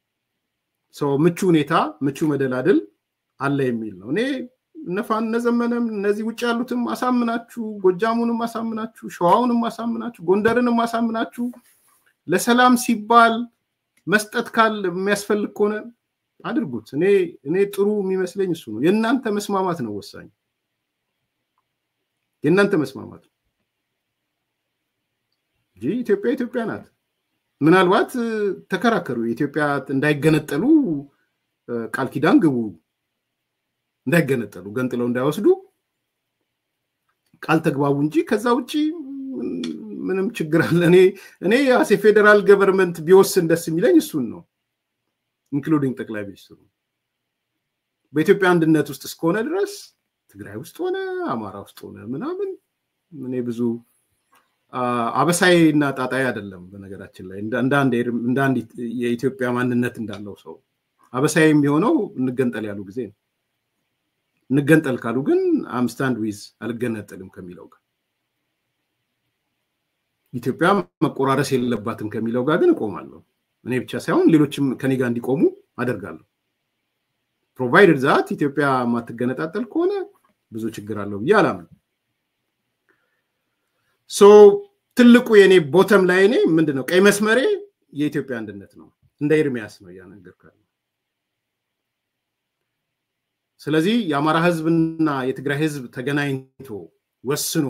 ምቹ ሁኔታ ምቹ መደላድል አለ የሚል ነው። እኔ እነፋን ዘመነም እነዚህ ውጭ ያሉትም አሳምናችሁ ጎጃሙንም አሳምናችሁ ሸዋውንም አሳምናችሁ ጎንደርንም አሳምናችሁ ለሰላም ሲባል መስጠት ካል የሚያስፈልግ ከሆነ አድርጉት። እኔ ጥሩ የሚመስለኝ እሱ ነው። የእናንተ መስማማት ነው ወሳኝ። የእናንተ መስማማት እንጂ ኢትዮጵያ ናት። ምናልባት ተከራከሩ ኢትዮጵያ እንዳይገነጠሉ ቃል ኪዳን ግቡ እንዳይገነጠሉ ገንጥለው እንዳይወስዱ ቃል ተግባቡ እንጂ ከዛ ውጪ ምንም ችግር አለ? እኔ ያሴ ፌደራል ገቨርንመንት ቢወስን ደስ የሚለኝ እሱን ነው ኢንክሉዲንግ ጠቅላይ ሚኒስትሩ በኢትዮጵያ አንድነት ውስጥ እስከሆነ ድረስ ትግራይ ውስጥ ሆነ አማራ ውስጥ ሆነ ምናምን እኔ ብዙ አበሳይና ጣጣይ አይደለም። በነገራችን ላይ እንዳንድ የኢትዮጵያ ማንነት እንዳለው ሰው አበሳይ የሚሆነው እንገንጠል ያሉ ጊዜ ነው። እንገንጠል ካሉ ግን አምስታንድ ዊዝ አልገነጠልም ከሚለው ጋር ኢትዮጵያ መቆራረስ የለባትም ከሚለው ጋር ግን እቆማለሁ። እኔ ብቻ ሳይሆን ሌሎችም ከኔ ጋር እንዲቆሙ አደርጋለሁ። ፕሮቫይደድ ዛት ኢትዮጵያ ማትገነጣጠል ከሆነ ብዙ ችግር አለው ብዬ አላምንም። ትልቁ የኔ ቦተም ላይ እኔ ምንድነው ቀይ መስመሬ የኢትዮጵያ አንድነት ነው። እንደ ኤርሚያስ ነው ያነገርካለሁ። ስለዚህ የአማራ ህዝብና የትግራይ ህዝብ ተገናኝቶ ወስኖ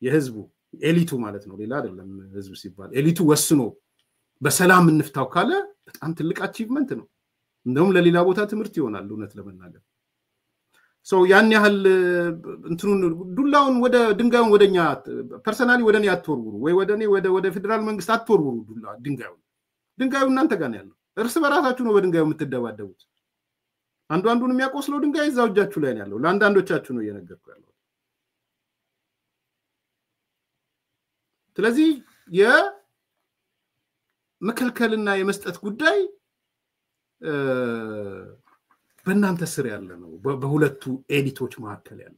የህዝቡ ኤሊቱ ማለት ነው ሌላ አይደለም። ህዝብ ሲባል ኤሊቱ ወስኖ በሰላም እንፍታው ካለ በጣም ትልቅ አቺቭመንት ነው። እንደውም ለሌላ ቦታ ትምህርት ይሆናል እውነት ለመናገር። ያን ያህል እንትኑን ዱላውን ወደ ድንጋዩን ወደኛ ፐርሰናሊ ወደኔ አትወርውሩ ወይ ወደ ፌደራል መንግስት አትወርውሩ። ድንጋዩ እናንተ ጋር ነው ያለው። እርስ በራሳችሁ ነው በድንጋዩ የምትደባደቡት። አንዱን የሚያቆስለው ድንጋይ እዛው እጃችሁ ላይ ነው ያለው። ለአንዳንዶቻችሁ ነው እየነገርኩ ያለው። ስለዚህ የመከልከልና የመስጠት ጉዳይ በእናንተ ስር ያለ ነው፣ በሁለቱ ኤሊቶች መካከል ያለ።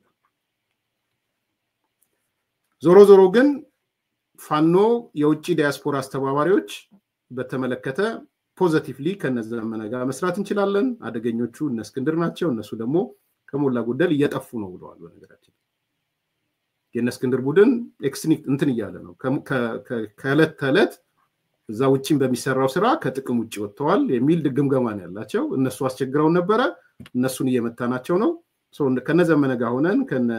ዞሮ ግን ፋኖ የውጭ ዲያስፖራ አስተባባሪዎች በተመለከተ ፖዚቲቭሊ ከነዘመነ ጋር መስራት እንችላለን። አደገኞቹ እነ እስክንድር ናቸው። እነሱ ደግሞ ከሞላ ጎደል እየጠፉ ነው ብለዋል። በነገራችን የእነ እስክንድር ቡድን ኤክስትኒክ እንትን እያለ ነው ከዕለት ተዕለት እዛ ውጪም በሚሰራው ስራ ከጥቅም ውጪ ወጥተዋል የሚል ግምገማ ነው ያላቸው። እነሱ አስቸግረው ነበረ፣ እነሱን እየመታናቸው ነው። ከነዘመነ ጋር ሆነን ከነ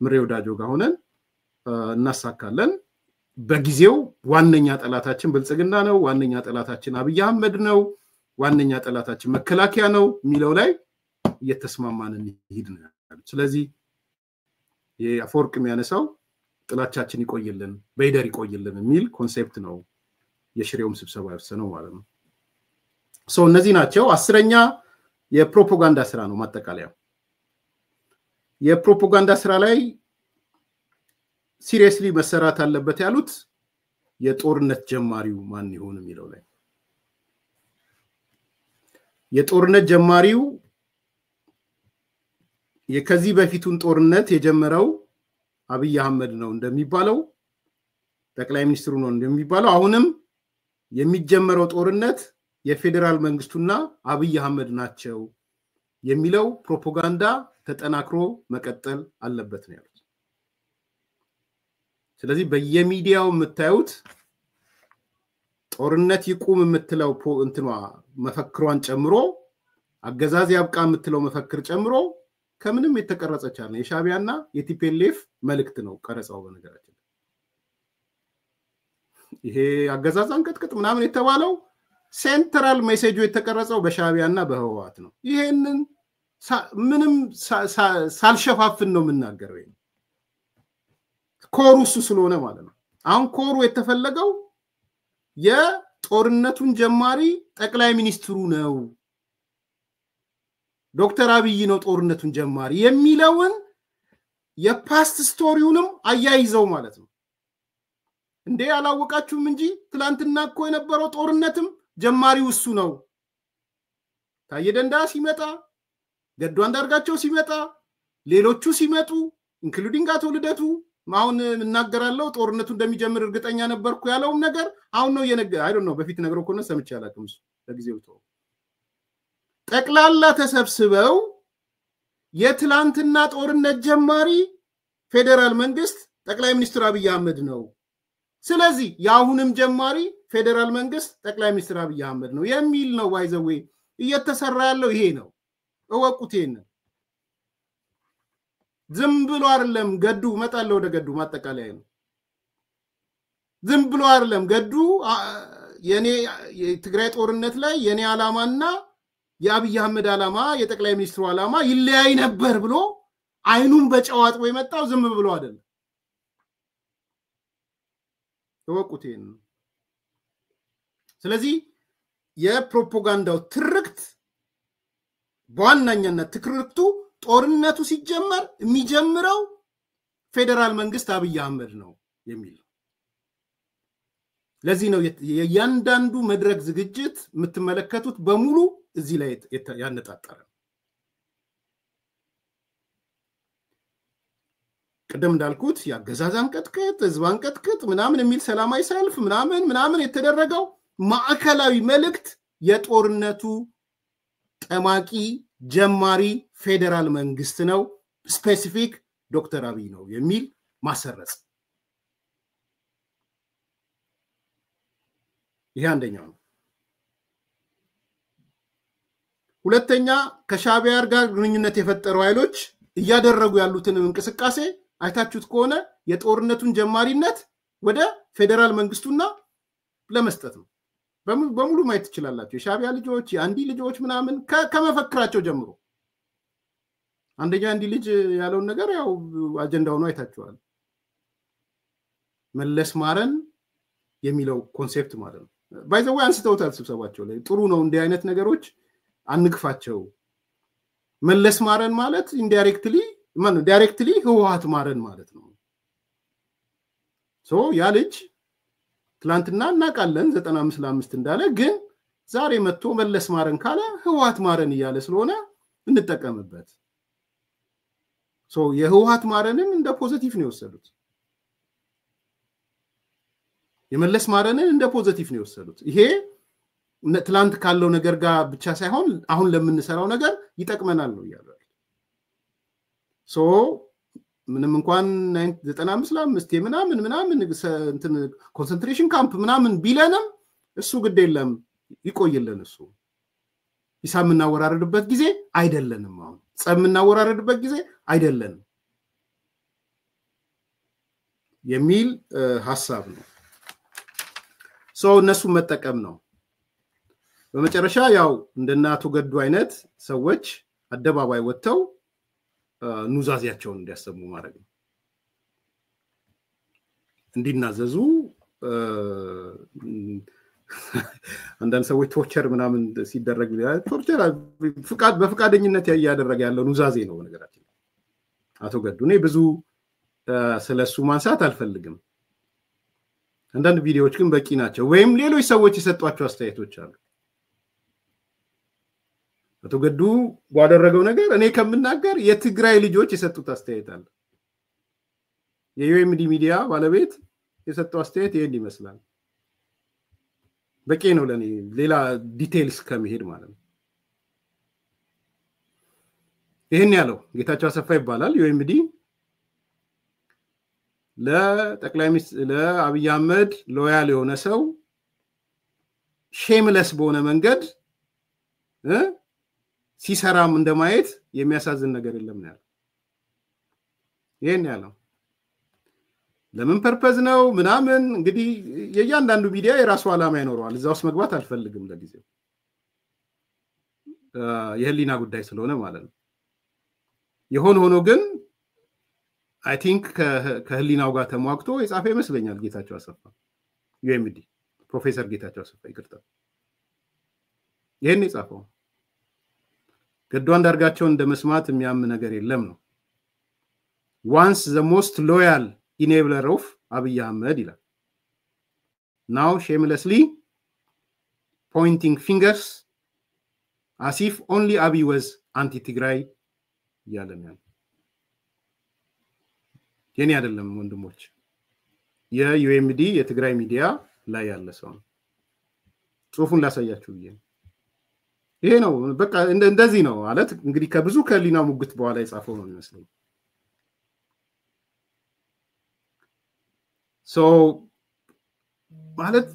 ምሬ ወዳጆ ጋር ሆነን እናሳካለን። በጊዜው ዋነኛ ጠላታችን ብልጽግና ነው፣ ዋነኛ ጠላታችን አብይ አህመድ ነው፣ ዋነኛ ጠላታችን መከላከያ ነው የሚለው ላይ እየተስማማን እንሂድ ነው። ስለዚህ የአፈወርቅ የሚያነሳው ጥላቻችን ይቆይልን በይደር ይቆይልን የሚል ኮንሴፕት ነው የሽሬውም ስብሰባ ያወሰነው ማለት ነው። እነዚህ ናቸው። 10ኛ የፕሮፓጋንዳ ስራ ነው ማጠቃለያው። የፕሮፓጋንዳ ስራ ላይ ሲሪየስሊ መሰራት አለበት ያሉት የጦርነት ጀማሪው ማን ይሆን የሚለው ላይ የጦርነት ጀማሪው የከዚህ በፊቱን ጦርነት የጀመረው አብይ አህመድ ነው እንደሚባለው ጠቅላይ ሚኒስትሩ ነው እንደሚባለው አሁንም የሚጀመረው ጦርነት የፌደራል መንግስቱና አብይ አህመድ ናቸው የሚለው ፕሮፓጋንዳ ተጠናክሮ መቀጠል አለበት ነው ያሉት። ስለዚህ በየሚዲያው የምታዩት ጦርነት ይቁም የምትለው እንትኗ መፈክሯን ጨምሮ አገዛዝ ያብቃ የምትለው መፈክር ጨምሮ ከምንም የተቀረጸች አለ የሻቢያና የቲፒኤልኤፍ መልእክት ነው ቀረጻው። በነገራችን ይሄ አገዛዝ አንቀጥቅጥ ምናምን የተባለው ሴንትራል ሜሴጁ የተቀረጸው በሻዕቢያና በህወሓት ነው። ይሄንን ምንም ሳልሸፋፍን ነው የምናገረው። ኮሩ እሱ ስለሆነ ማለት ነው። አሁን ኮሩ የተፈለገው የጦርነቱን ጀማሪ ጠቅላይ ሚኒስትሩ ነው፣ ዶክተር አብይ ነው ጦርነቱን ጀማሪ የሚለውን የፓስት ስቶሪውንም አያይዘው ማለት ነው። እንዴ አላወቃችሁም እንጂ ትላንትና እኮ የነበረው ጦርነትም ጀማሪው እሱ ነው። ታዬ ደንደዓ ሲመጣ፣ ገዱ አንዳርጋቸው ሲመጣ፣ ሌሎቹ ሲመጡ ኢንክሉዲንግ አቶ ልደቱ አሁን እናገራለሁ ጦርነቱ እንደሚጀምር እርግጠኛ ነበርኩ ያለውም ነገር አሁን ነው አይ ዶንት ኖ በፊት ነገረው እኮ ነው ሰምቼ አላውቅም። እሱ ለጊዜው ተው ጠቅላላ ተሰብስበው የትላንትና ጦርነት ጀማሪ ፌደራል መንግስት ጠቅላይ ሚኒስትር አብይ አህመድ ነው። ስለዚህ የአሁንም ጀማሪ ፌደራል መንግስት ጠቅላይ ሚኒስትር አብይ አህመድ ነው የሚል ነው። ባይዘዌ እየተሰራ ያለው ይሄ ነው። እወቁት። ይሄንን ዝም ብሎ አይደለም ገዱ መጣለው ወደ ገዱ ማጠቃለያ ነው። ዝም ብሎ አይደለም ገዱ የኔ የትግራይ ጦርነት ላይ የኔ አላማና የአብይ አህመድ አላማ የጠቅላይ ሚኒስትሩ አላማ ይለያይ ነበር ብሎ አይኑን በጨዋጥ ወይ መጣው ዝም ብሎ አይደለም። እወቁት ይሄንን። ስለዚህ የፕሮፓጋንዳው ትርክት በዋናኛነት ትርክቱ ጦርነቱ ሲጀመር የሚጀምረው ፌደራል መንግስት አብይ አህመድ ነው የሚል ነው። ለዚህ ነው የእያንዳንዱ መድረክ ዝግጅት የምትመለከቱት በሙሉ እዚህ ላይ ያነጣጠረ። ቀደም እንዳልኩት ያገዛዛን ቀጥቅጥ ህዝባን ቀጥቅጥ ምናምን የሚል ሰላማዊ ሰልፍ ምናምን የተደረገው ማዕከላዊ መልእክት የጦርነቱ ጠማቂ ጀማሪ ፌደራል መንግስት ነው፣ ስፔሲፊክ ዶክተር አብይ ነው የሚል ማሰረጽ። ይሄ አንደኛው ነው። ሁለተኛ ከሻዕቢያ ጋር ግንኙነት የፈጠሩ ኃይሎች እያደረጉ ያሉትን እንቅስቃሴ አይታችሁት ከሆነ የጦርነቱን ጀማሪነት ወደ ፌደራል መንግስቱና ለመስጠት ነው። በሙሉ ማየት ትችላላችሁ። የሻዕቢያ ልጆች የአንዲ ልጆች ምናምን ከመፈክራቸው ጀምሮ አንደኛ አንዲ ልጅ ያለውን ነገር ያው አጀንዳው ነው አይታችኋል። መለስ ማረን የሚለው ኮንሴፕት ማለት ነው። ባይ ዘ ወይ አንስተውታል ስብሰባቸው ላይ። ጥሩ ነው እንዲህ አይነት ነገሮች አንግፋቸው። መለስ ማረን ማለት ኢንዳይሬክትሊ ዳይሬክትሊ ህወሓት ማረን ማለት ነው። ያ ልጅ ትላንትና እናቃለን 95 እንዳለ ግን ዛሬ መጥቶ መለስ ማረን ካለ ህወሓት ማረን እያለ ስለሆነ እንጠቀምበት። የህወሓት ማረንን እንደ ፖዚቲቭ ነው የወሰዱት። የመለስ ማረንን እንደ ፖዚቲቭ ነው የወሰዱት። ይሄ ትላንት ካለው ነገር ጋር ብቻ ሳይሆን አሁን ለምንሰራው ነገር ይጠቅመናል ነው ያለው። ምንም እንኳን 95 ምናምን እንትን ኮንሰንትሬሽን ካምፕ ምናምን ቢለንም እሱ ግድ የለም ይቆይልን። እሱ ሂሳብ የምናወራረድበት ጊዜ አይደለንም። አሁን ጸብ የምናወራረድበት ጊዜ አይደለንም የሚል ሐሳብ ነው። እነሱ መጠቀም ነው። በመጨረሻ ያው እንደና አቶ ገዱ አይነት ሰዎች አደባባይ ወጥተው ኑዛዜያቸውን እንዲያሰሙ ማድረግ ነው። እንዲናዘዙ አንዳንድ ሰዎች ቶርቸር ምናምን ሲደረግ ቶርቸር በፍቃደኝነት ያደረገ ያለው ኑዛዜ ነው። ነገራችን አቶ ገዱ እኔ ብዙ ስለሱ ማንሳት አልፈልግም። አንዳንድ ቪዲዮዎች ግን በቂ ናቸው። ወይም ሌሎች ሰዎች የሰጧቸው አስተያየቶች አሉ። አቶ ገዱ ባደረገው ነገር እኔ ከምናገር የትግራይ ልጆች የሰጡት አስተያየት አለ። የዩኤምዲ ሚዲያ ባለቤት የሰጠው አስተያየት ይሄን ይመስላል። በቂ ነው ለኔ ሌላ ዲቴይልስ ከመሄድ ማለት ነው። ይሄን ያለው ጌታቸው አሰፋ ይባላል። ዩኤምዲ ለጠቅላይ ሚኒስትር ለአብይ አህመድ ሎያል የሆነ ሰው ሼምለስ በሆነ መንገድ ሲሰራም እንደማየት የሚያሳዝን ነገር የለም ነው ያለው። ይሄን ያለው ለምን ፐርፐዝ ነው ምናምን እንግዲህ የእያንዳንዱ ሚዲያ የራሱ ዓላማ ይኖረዋል እዛ ውስጥ መግባት አልፈልግም ለጊዜው የህሊና ጉዳይ ስለሆነ ማለት ነው ሆኖ ግን አይ ቲንክ ከህሊናው ጋር ተሟግቶ የጻፈ ይመስለኛል ጌታቸው አሰፋ ዩኤምዲ ፕሮፌሰር ጌታቸው አሰፋ ይቅርታ ይሄን የጻፈው ገዱ አንዳርጋቸውን እንደመስማት የሚያም ነገር የለም ነው once the most loyal enabler of Abiy Ahmed ይላል now shamelessly pointing fingers as if only Abiy was anti-Tigray ያለኛል የኔ አይደለም ወንድሞች የዩኤምዲ የትግራይ ሚዲያ ላይ ያለ ሰው ጽሁፉን ላሳያችሁ ይሄ ነው በቃ እንደዚህ ነው ማለት እንግዲህ ከብዙ ከሊና ሙግት በኋላ የጻፈው ነው የሚመስለው so ማለት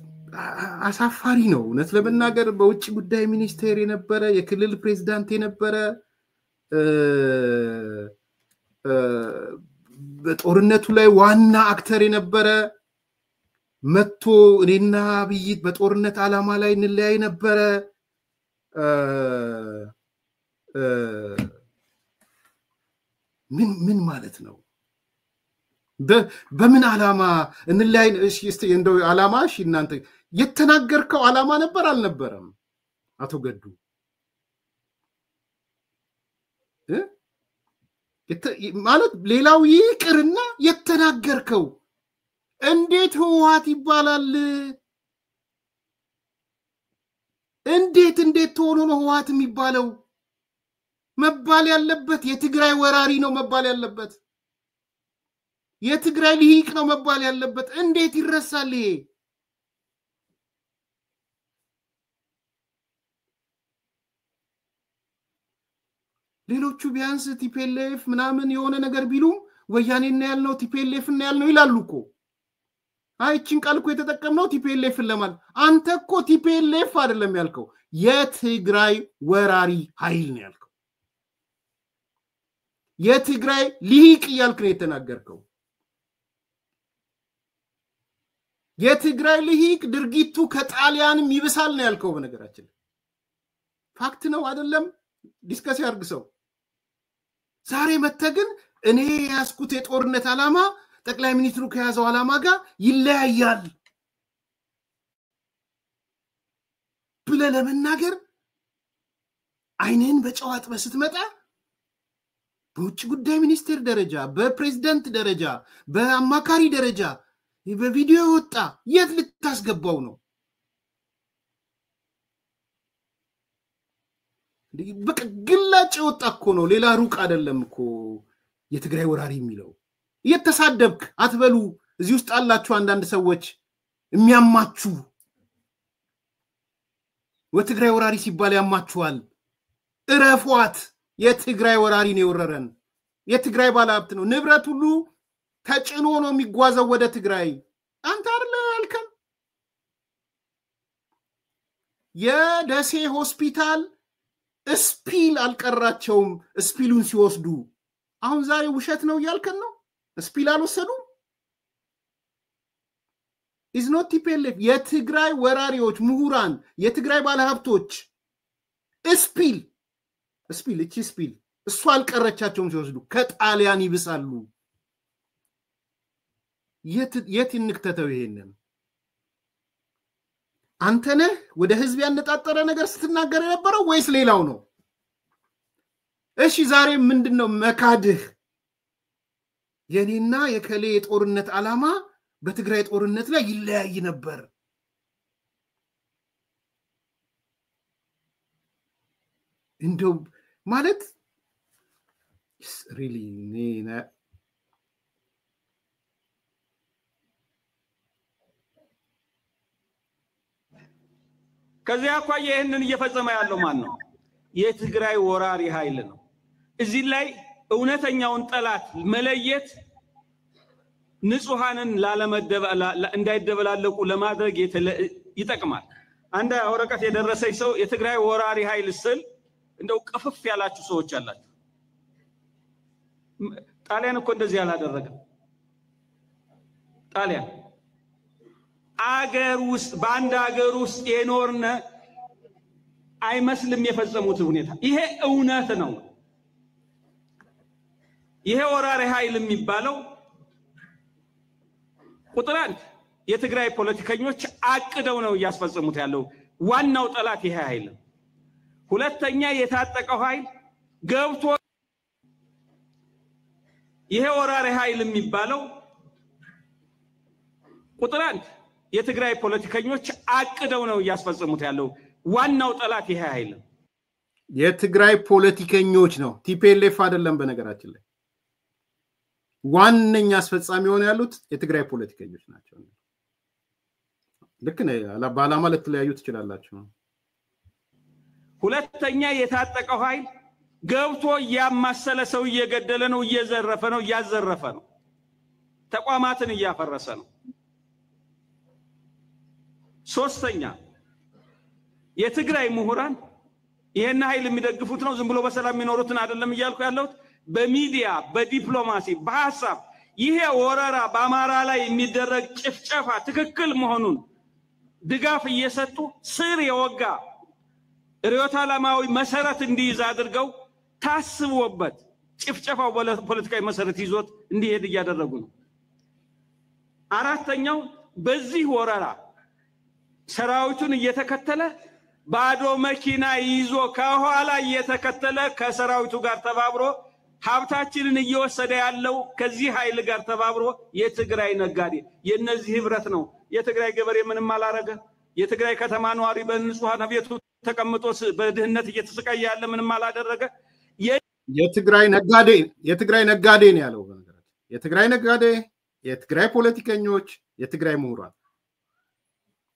አሳፋሪ ነው እውነት ለመናገር በውጭ ጉዳይ ሚኒስቴር የነበረ የክልል ፕሬዝዳንት የነበረ በጦርነቱ ላይ ዋና አክተር የነበረ መጥቶ እኔና አብይ በጦርነት ዓላማ ላይ እንለያይ ነበረ ምን ማለት ነው በምን ዓላማ እንለያይ እሺ እንደው ዓላማሽ እናንተ የተናገርከው ዓላማ ነበር አልነበረም አቶ ገዱ ማለት ሌላው ይቅርና የተናገርከው እንዴት ህወሓት ይባላል እንዴት ሆኖ ነው ህወሓት የሚባለው መባል ያለበት የትግራይ ወራሪ ነው መባል ያለበት የትግራይ ልሂቅ ነው መባል ያለበት እንዴት ይረሳል ይሄ ሌሎቹ ቢያንስ ቲፒኤልኤፍ ምናምን የሆነ ነገር ቢሉም ወያኔና ያልነው ቲፒኤልኤፍና ያልነው ይላሉኮ አይቺን ቃልኮ የተጠቀመው ቲፒኤልኤፍን ለማለት አንተ እኮ ቲፒኤልኤፍ አይደለም ያልከው የትግራይ ወራሪ ኃይል ነው ያልከው የትግራይ ልሂቅ ያልክ ነው የተናገርከው የትግራይ ልሂቅ ድርጊቱ ከጣሊያንም ይብሳል ነው ያልከው በነገራችን ፋክት ነው አይደለም ዲስከስ ያርግሰው ዛሬ መተግን እኔ ያስኩት የጦርነት ዓላማ ጠቅላይ ሚኒስትሩ ከያዘው ዓላማ ጋር ይለያያል ብለ ለመናገር አይኔን በጨዋት በስትመጣ በውጭ ጉዳይ ሚኒስቴር ደረጃ በፕሬዝዳንት ደረጃ በአማካሪ ደረጃ በቪዲዮ ወጣ የት ልታስገባው ነው በቃ ግላጭ ወጣ እኮ ነው ሌላ ሩቅ አይደለም እኮ የትግራይ ወራሪ የሚለው የተሳደብክ አትበሉ እዚህ ውስጥ አላችሁ አንዳንድ ሰዎች የሚያማቹ ወትግራይ ወራሪ ሲባል ያማቹዋል እረፏት የትግራይ ወራሪ ነው የወረረን የትግራይ ባለሀብት ነው ንብረት ሁሉ ተጭኖ ነው የሚጓዘው ወደ ትግራይ አንተ አይደል አልከም የደሴ ሆስፒታል ስፒል አልቀራቸውም ስፒሉን ሲወስዱ አሁን ዛሬ ውሸት ነው ያልከን ነው ስፒል አልወሰዱ is not TPLF የትግራይ ወራሪዎች ምሁራን የትግራይ ባለሀብቶች ስፒል እቺ ስፒል እሱ አልቀረቻቸውም ሲወስዱ ከጣሊያን ይብሳሉ የት እንክተተው ይሄንን አንተ ነህ ወደ ህዝብ ያነጣጠረ ነገር ስትናገር የነበረው ወይስ ሌላው ነው እሺ ዛሬ ምንድነው መካድህ የኔና የከሌ ጦርነት ዓላማ በትግራይ ጦርነት ላይ ይለያይ ነበር እንደው ማለት really ኔና ከዚያ አኳያ ይሄንን እየፈጸመ ያለው ማን ነው የትግራይ ወራሪ ኃይል ነው እዚህ ላይ እውነተኛውን ጠላት መለየት ንጹሃንን እንዳይደበላለቁ ለማድረግ ይጠቅማል አንድ ወረቀት የደረሰኝ ሰው የትግራይ ወራሪ ኃይል ስል እንደው ቅፍፍ ያላችሁ ሰዎች አላችሁ ጣሊያን እኮ እንደዚህ ያላደረገ ጣሊያን አገር ውስጥ ባንድ አገር ውስጥ የኖርነ አይመስልም የፈጸሙት ሁኔታ ይሄ እውነት ነው ይሄ ወራሪ ኃይል የሚባለው ቁጥር 1 የትግራይ ፖለቲከኞች አቅደው ነው ያስፈጸሙት ያለው ዋናው ጠላት ይሄ ኃይል ሁለተኛ የታጠቀው ኃይል ገብቶ ይሄ ወራሪ ኃይል የሚባለው ቁጥር 1 የትግራይ ፖለቲከኞች አቅደው ነው ያስፈጸሙት ያለው ዋናው ጠላት ይሄ ኃይል የትግራይ ፖለቲከኞች ነው ቲፒኤልኤፍ አይደለም በነገራችን ላይ ዋነኛ አስፈጻሚ ሆነ ያሉት የትግራይ ፖለቲከኞች ናቸው ልክ ነው ባላማ ለተለያዩ ትችላላችሁ ሁለተኛ የታጠቀው ኃይል ገብቶ ያማሰለ ሰው እየገደለ ነው እየዘረፈ ነው ያዘረፈ ነው ተቋማትን እያፈረሰ ነው ሶስተኛ የትግራይ ምሁራን ይሄን ኃይል የሚደግፉት ነው ዝም ብሎ በሰላም የሚኖሩትን አይደለም ይያልኩ ያለው በሚዲያ በዲፕሎማሲ በሐሳብ ይሄ ወረራ በአማራ ላይ የሚደረግ ጭፍጨፋ ትክክል መሆኑን ድጋፍ እየሰጡ ስር የወጋ ርዕዮተ ዓለማዊ መሰረት እንዲይዝ አድርገው ታስቦበት ጭፍጨፋው ፖለቲካዊ መሰረት ይዞት እንዲሄድ እያደረጉ ነው አራተኛው በዚህ ወረራ ሰራዊቱን እየተከተለ ባዶ መኪና ይዞ ከኋላ እየተከተለ ከሰራዊቱ ጋር ተባብሮ ሀብታችንን እየወሰደ ያለው ከዚህ ኃይል ጋር ተባብሮ የትግራይ ነጋዴ የነዚህ ህብረት ነው የትግራይ ገበሬ ምንም አላረገ የትግራይ ከተማ ነዋሪ በንጹሃን ቤቱ ተቀምጦ በድህነት እየተሰቃየ ያለ ምንም አላደረገ የትግራይ ነጋዴ ነው ያለው በነገራችን የትግራይ ነጋዴ የትግራይ ፖለቲከኞች የትግራይ ምሁራን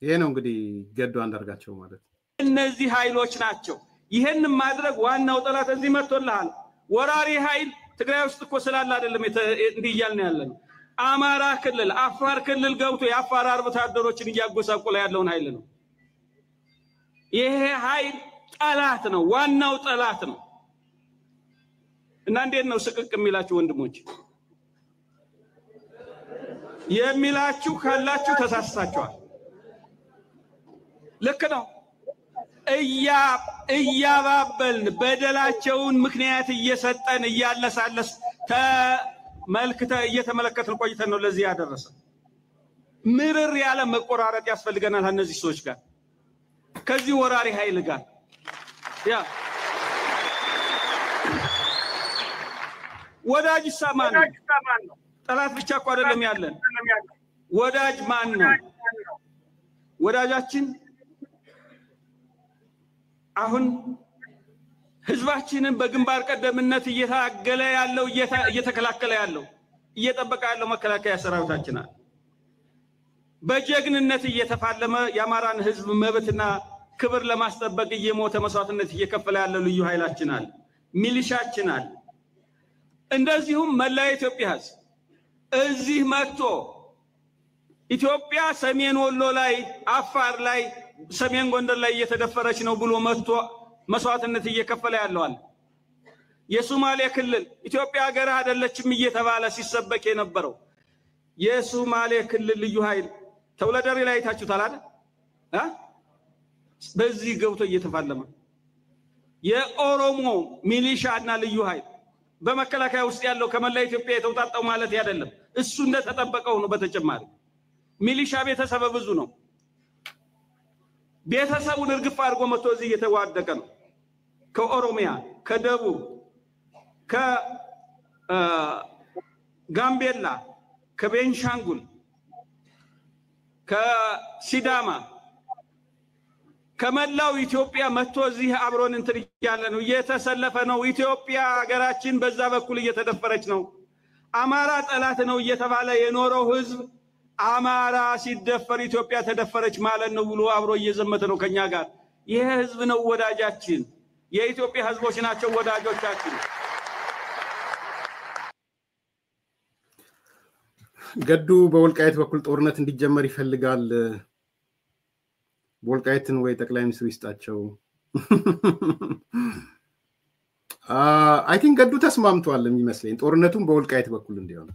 ይሄ ነው እንግዲህ ገዱ አንዳርጋቸው ማለት እነዚህ ኃይሎች ናቸው ይሄን ማድረግ ዋናው ጠላት እዚህ መጥቶልሃል ወራሪ ኃይል ትግራይ ውስጥ እኮ ስላለ አይደለም እንዲያልን ያለን አማራ ክልል አፋር ክልል ገብቶ የአፋር አርብቶ አደሮችን እያጎሳቆለ ያለውን ኃይል ነው ይሄ ኃይል ጠላት ነው ዋናው ጠላት ነው እና እንዴት ነው ስቅቅ የሚላችሁ ወንድሞች የሚላችሁ ካላችሁ ተሳስታችኋል ልክ ነው እያባበልን በደላቸውን ምክንያት እየሰጠን እያለሳለስ እየተመለከትን ቆይተን ነው ለዚህ ያደረሰ ምርር ያለ መቆራረጥ ያስፈልገናል እነዚህ ሰዎች ጋር ከዚህ ወራሪ ኃይል ጋር ያ ወዳጅ ሰማን ነው ጠላት ብቻ እኮ አይደለም ያለን ወዳጅ ማን ነው ወዳጃችን አሁን ህዝባችንን በግንባር ቀደምነት እየታገለ ያለው እየተከላከለ ያለው እየጠበቀ ያለው መከላከያ ሰራዊታችን በጀግንነት እየተፋለመ የአማራን ህዝብ መብትና ክብር ለማስጠበቅ እየሞተ መስዋዕትነት እየከፈለ ያለው ልዩ ኃይላችን ሚሊሻችን እንደዚሁም መላ ኢትዮጵያ ህዝብ እዚህ መጥቶ ኢትዮጵያ ሰሜን ወሎ ላይ አፋር ላይ ሰሜን ጎንደር ላይ እየተደፈረች ነው ብሎ መጥቶ መስዋዕትነት እየከፈለ ያለዋል የሶማሌ ክልል ኢትዮጵያ ሀገር አይደለችም እየተባለ ሲሰበክ የነበረው የሶማሌ ክልል ልዩ ኃይል ተወለደሪ ላይ ታችሁታል አይደል በዚህ ገብቶ እየተፋለመ የኦሮሞ ሚሊሻና ልዩ ኃይል በመከላከያ ውስጥ ያለው ከመላ ኢትዮጵያ የተውጣጣው ማለት አይደለም እሱ እንደተጠበቀው ነው በተጨማሪ ሚሊሻ ቤተሰብ ብዙ ነው ቤተሰቡን እርግፍ አድርጎ መጥቶ እዚህ እየተዋደቀ ነው ከኦሮሚያ ከደቡብ ከጋምቤላ ከቤንሻንጉል ከሲዳማ ከመላው ኢትዮጵያ መጥቶ እዚህ አብሮን እንትን ያለ ነው እየተሰለፈ ነው ኢትዮጵያ ሀገራችን በዛ በኩል እየተደፈረች ነው አማራ ጠላት ነው እየተባለ የኖረው ህዝብ አማራ ሲደፈር ኢትዮጵያ ተደፈረች ማለት ነው ብሎ አብሮ እየዘመተ ነው ከኛ ጋር ይሄ ህዝብ ነው ወዳጃችን የኢትዮጵያ ህዝቦች ናቸው ወዳጆቻችን ገዱ በወልቃይት በኩል ጦርነት እንዲጀመር ይፈልጋል ወልቃይትን ወይ ጠቅላይ ሚኒስትሩ ይስጣቸው አይ ቲንክ ገዱ ተስማምቷል የሚመስለኝ ጦርነቱን በወልቃይት በኩል እንዲሆን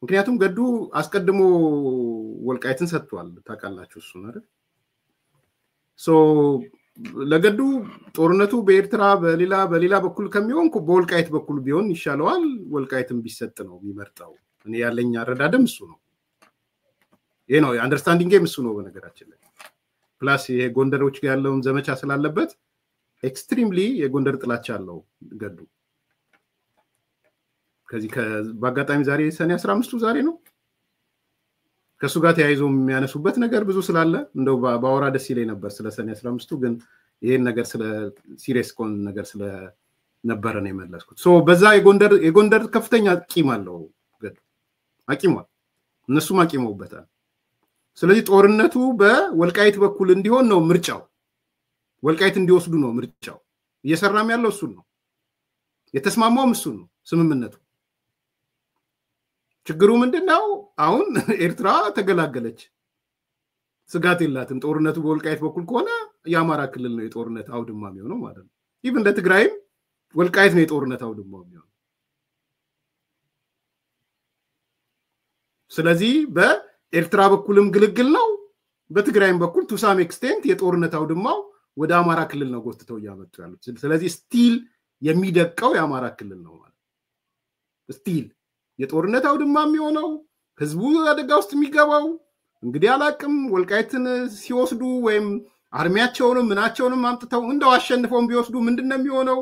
ምክንያቱም ገዱ አስቀድሞ ወልቃይትን ሰጥቷል ታውቃላችሁ እሱ ነው አይደል ሶ ለገዱ ጦርነቱ በኤርትራ በሌላ በኩል ከሚሆን በወልቃይት በኩል ቢሆን ይሻለዋል ወልቃይትን ቢሰጥ ነው የሚመርጣው እኔ ያለኝ አረዳደም እሱ ነው ይሄ ነው አንደርስታንዲንግ ጌም እሱ ነው በነገራችን ላይ ፕላስ ይሄ ጎንደሮች ጋር ያለውን ዘመቻ ስላለበት ኤክስትሪምሊ የጎንደር ጥላቻ አለው ገዱ ከዚህ በአጋጣሚ ዛሬ ሰኔ 15 ዛሬ ነው ከሱ ጋር ተያይዞ የሚያነሱበት ነገር ብዙ ስላለ እንደው ባወራ ደስ ይለኝ ነበር ስለ ሰኔ 15 ግን ይሄን ነገር ስለ ሲሪየስ ኮን ነገር ስለ ነበር ነው የመለስኩት ሶ በዛ የጎንደር ከፍተኛ ቂም አለው ገዱ አቂሟል እነሱም አቂመውበታል ስለዚህ ጦርነቱ በወልቃይት በኩል እንዲሆን ነው ምርጫው ወልቃይት እንዲወስዱ ነው ምርጫው እየሰራም ያለው እሱ ነው የተስማማው እሱ ነው ስምምነቱ ችግሩ ምንድነው አሁን ኤርትራ ተገላገለች ስጋት የላትም ጦርነቱ በወልቃይት በኩል ከሆነ የአማራ ክልል ነው የጦርነት አውድማ የሚሆነው ማለት ነው ኢቭን እንደ ትግራይም ወልቃይት ነው የጦርነት አውድማ የሚሆነው ስለዚህ በኤርትራ በኩልም ግልግል ነው በትግራይም በኩል ቱ ሳም ኤክስቴንት የጦርነት አውድማው ወደ አማራ ክልል ነው ጎትተው ያመጡ ያሉት ስለዚህ ስቲል የሚደቀው የአማራ ክልል ነው ማለት ስቲል የጦርነት አውድማ የሚሆነው ህዝቡ አደጋ ውስጥ የሚገባው እንግዲህ አላቅም ወልቃይትን ሲወስዱ ወይም አርሚያቸውንም ምናቸውንም አምጥተው እንደው አሸንፈው ቢወስዱ ምንድነው የሚሆነው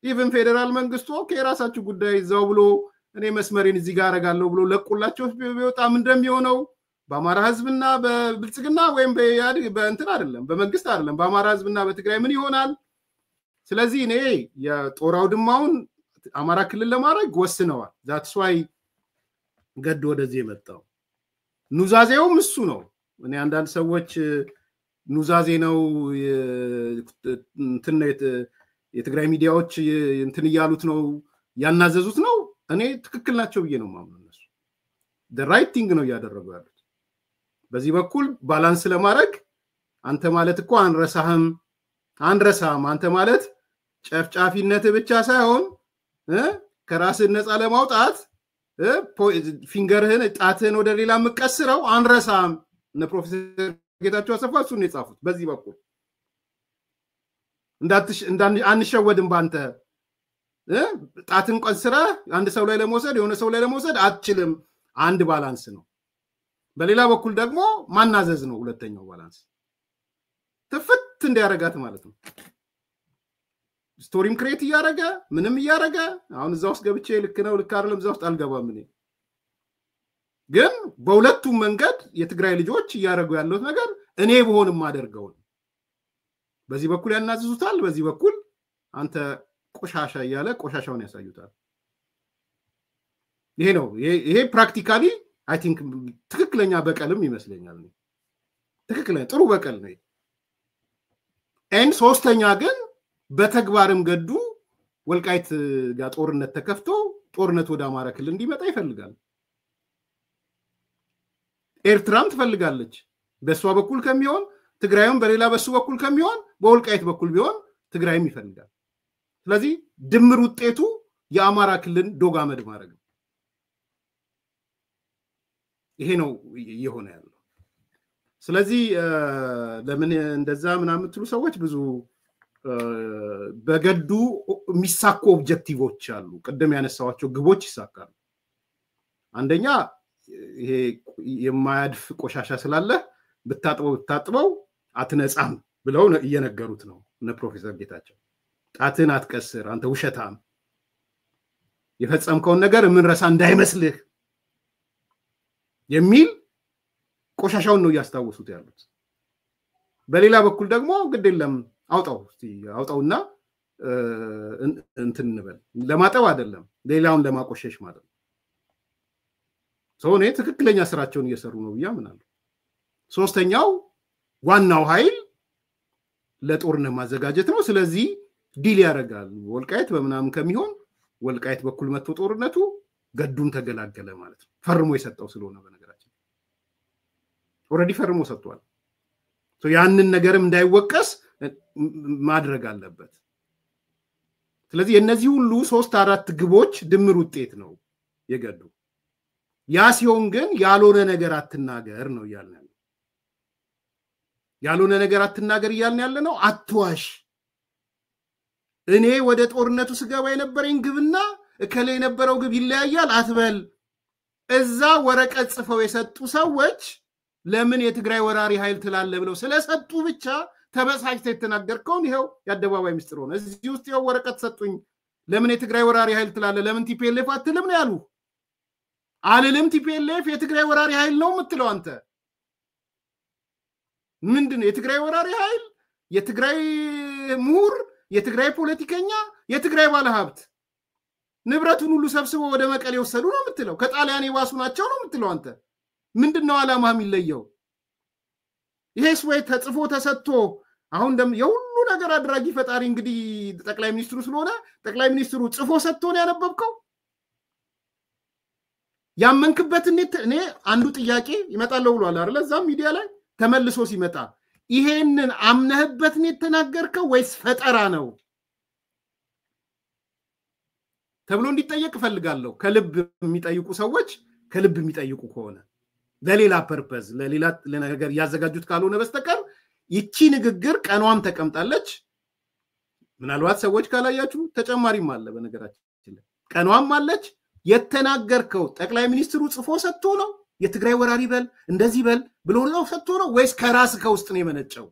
ኢቭን ፌደራል መንግስቱ ኦኬ ራሳችሁ ጉዳይ ይዛው ብሎ እኔ መስመሬን እዚህ ጋር አረጋለሁ ብሎ ለቁላቸው ቢወጣ ምንድነው የሚሆነው በአማራ ህዝብና በብልጽግና ወይም በእንትን አይደለም በመንግስት አይደለም በአማራ ህዝብና በትግራይ ምን ይሆናል ስለዚህ እኔ የጦር አውድማውን አማራ ክልል ለማድረግ ወስነዋል that's why ገዱ ወደዚህ የመጣው ኑዛዜውም እሱ ነው እኔ አንዳንድ ሰዎች ኑዛዜ ነው እንትን የትግራይ ሚዲያዎች እንትን ያሉት ነው ያናዘዙት ነው እኔ ትክክል ናቸው ብዬ ነው ማምነው እነሱ the right thing ነው ያደረጉ ያሉት በዚህ በኩል ባላንስ ለማድረግ አንተ ማለት እኮ አንረሳህም አንተ ማለት ጨፍጫፊነት ብቻ ሳይሆን ከራስ ነፃ ለማውጣት ፊንገርህን ጣትህን ወደ ሌላ መቀስረው አንረሳም እነ ፕሮፌሰር ጌታቸው አሰፋ እሱን የጻፉት በዚህ በኩል አንሸወድም ባንተ ጣትን ቀስረ አንድ ሰው ላይ ለመውሰድ የሆነ ሰው ላይ ለመውሰድ አትችልም አንድ ባላንስ ነው በሌላ በኩል ደግሞ ማናዘዝ ነው ሁለተኛው ባላንስ ተፈት እንዲያረጋት ማለት ነው ስቶሪም ክሬት ያረጋ ምንም ያረጋ አሁን እዛው ውስጥ ገብቼ ልክ ነው ልክ አይደለም እዛው ውስጥ አልገባም እኔ ግን በሁለቱም መንገድ የትግራይ ልጆች ያረጉ ያለው ነገር እኔ በሆንም ማደርገው በዚህ በኩል ያናዝዙታል በዚህ በኩል አንተ ቆሻሻ ያለ ቆሻሻውን ያሳዩታል ይሄ ነው ይሄ ፕራክቲካሊ አይ ቲንክ ትክክለኛ በቀልም ይመስለኛል ትክክለኛ ጥሩ በቀል ነው ኤን ሶስተኛ ግን በተግባርም ገዱ ወልቃይት ጋር ጦርነት ተከፍቶ ጦርነት ወደ አማራ ክልል እንዲመጣ ይፈልጋል ኤርትራም ትፈልጋለች በሷ በኩል ከሚሆን ትግራይም በሌላ በሱ በኩል ከሚሆን በወልቃይት በኩል ቢሆን ትግራይም ይፈልጋል ስለዚህ ድምር ውጤቱ የአማራ ክልል ዶጋመድ ማድረግ ይሄ ነው የሆነ ያለው ስለዚህ ለምን እንደዛ ምናምን ትሉ ሰዎች ብዙ በገዱ የሚሳኩ ኦብጀክቲቮች አሉ ቀደም ያነሳዋቸው ግቦች ይሳካሉ አንደኛ ይሄ የማያድፍ ቆሻሻ ስላለ ብታጥበው አትነጻም ብለው እየነገሩት ነው እነ ፕሮፌሰር ጌታቸው ጣትን አትቀስር አንተ ውሸታም የፈጸምከውን ነገር ምን ረሳ እንዳይመስልህ የሚል ቆሻሻውን ነው ያስታውሱት ያሉት በሌላ በኩል ደግሞ ግዴለም አውጣውና እንትን እንበል ለማጠብ አይደለም ሌላውን ለማቆሸሽ ማለት ነው ሰውኔ ትክክለኛ ስራቸውን እየሰሩ ነው ያምናሉ ሶስተኛው ዋናው ኃይል ለጦርነት ማዘጋጀት ነው ስለዚህ ዲል ያረጋል ወልቃይት በመናም ከሚሆን ወልቃይት በኩል መጥቶ ጦርነቱ ገዱን ተገላገለ ማለት ነው ፈርሞ የሰጠው ስለሆነ በነገራችን ኦሬዲ ፈርሞ ሰጥቷል ያንን ነገርም እንዳይወቀስ ማድረግ አለበት ስለዚህ እነዚህ ሁሉ 3-4 ግቦች ድምር ውጤት ነው የገዱ ያ ሲሆን ግን ያልሆነ ነገር አትናገር ነው ያልነው ያልሆነ ነገር አትናገር ያልን ነው አትዋሽ እኔ ወደ ጦርነቱ ስገባ የነበረኝ ግብና እከለ የነበረው ግብ ይለያያል አትበል እዛ ወረቀት ጽፈው የሰጡ ሰዎች ለምን የትግራይ ወራሪ ኃይል ትላለ ብለው ስለሰጡ ብቻ ተበሳጭተው የተናገርከው ይሄው ያደባባይ ምስጥር ሆነ እዚህ ውስጥ ያው ወረቀት ሰጡኝ ለምን የትግራይ ወራሪ ኃይል ትላለ ለምን ቲፒኤልኤፍ አትልም ነው ያሉ አልልም ቲፒኤልኤፍ የትግራይ ወራሪ ኃይል ነው የምትለው አንተ ምንድነው የትግራይ ወራሪ ኃይል የትግራይ ምሁር የትግራይ ፖለቲከኛ የትግራይ ባለሀብት ንብረቱን ሁሉ ሰብስበው ወደ መቀሌ ወሰዱ ነው የምትለው ከጣሊያን ይዋሱ ናቸው ነው የምትለው አንተ ምንድነው ዓላማህ የሚለየው ይሄስ ወይ ተጽፎ ተሰጥቶ አሁን የሁሉ ነገር አድራጊ ፈጣሪ እንግዲህ ጠቅላይ ሚኒስትሩ ስለሆነ ጠቅላይ ሚኒስትሩ ጽፎ ሰጥቶ ነው ያነበብከው ያመንክበት እኔ አንዱ ጥያቄ ይመጣል ብሏል አይደል እዛም ሚዲያ ላይ ተመልሶ ሲመጣ ይሄንን አምነህበት ነው የተናገርከው ወይስ ፈጠራ ነው ተብሎ እንዲጠየቅ ፈልጋለሁ ከልብ የሚጠይቁ ሰዎች ከልብ የሚጠይቁ ከሆነ ለሌላ ፐርፐዝ ለሌላ ነገር ያዘጋጁት ካልሆነ በስተቀር ይቺ ንግግር ቀኗም ተቀምጣለች ምናልባት ሰዎች ካላያችሁ ተጨማሪም አለ በነገራችን ላይ ቀኗም አለች የተናገርከው ጠቅላይ ሚኒስትሩ ጽፎ ሰጥቶ ነው የትግራይ ወራሪ በል እንደዚህ በል ብሎ ነው ሰጥቶ ነው ወይስ ከራስ ከውስጥ ነው የመነጨው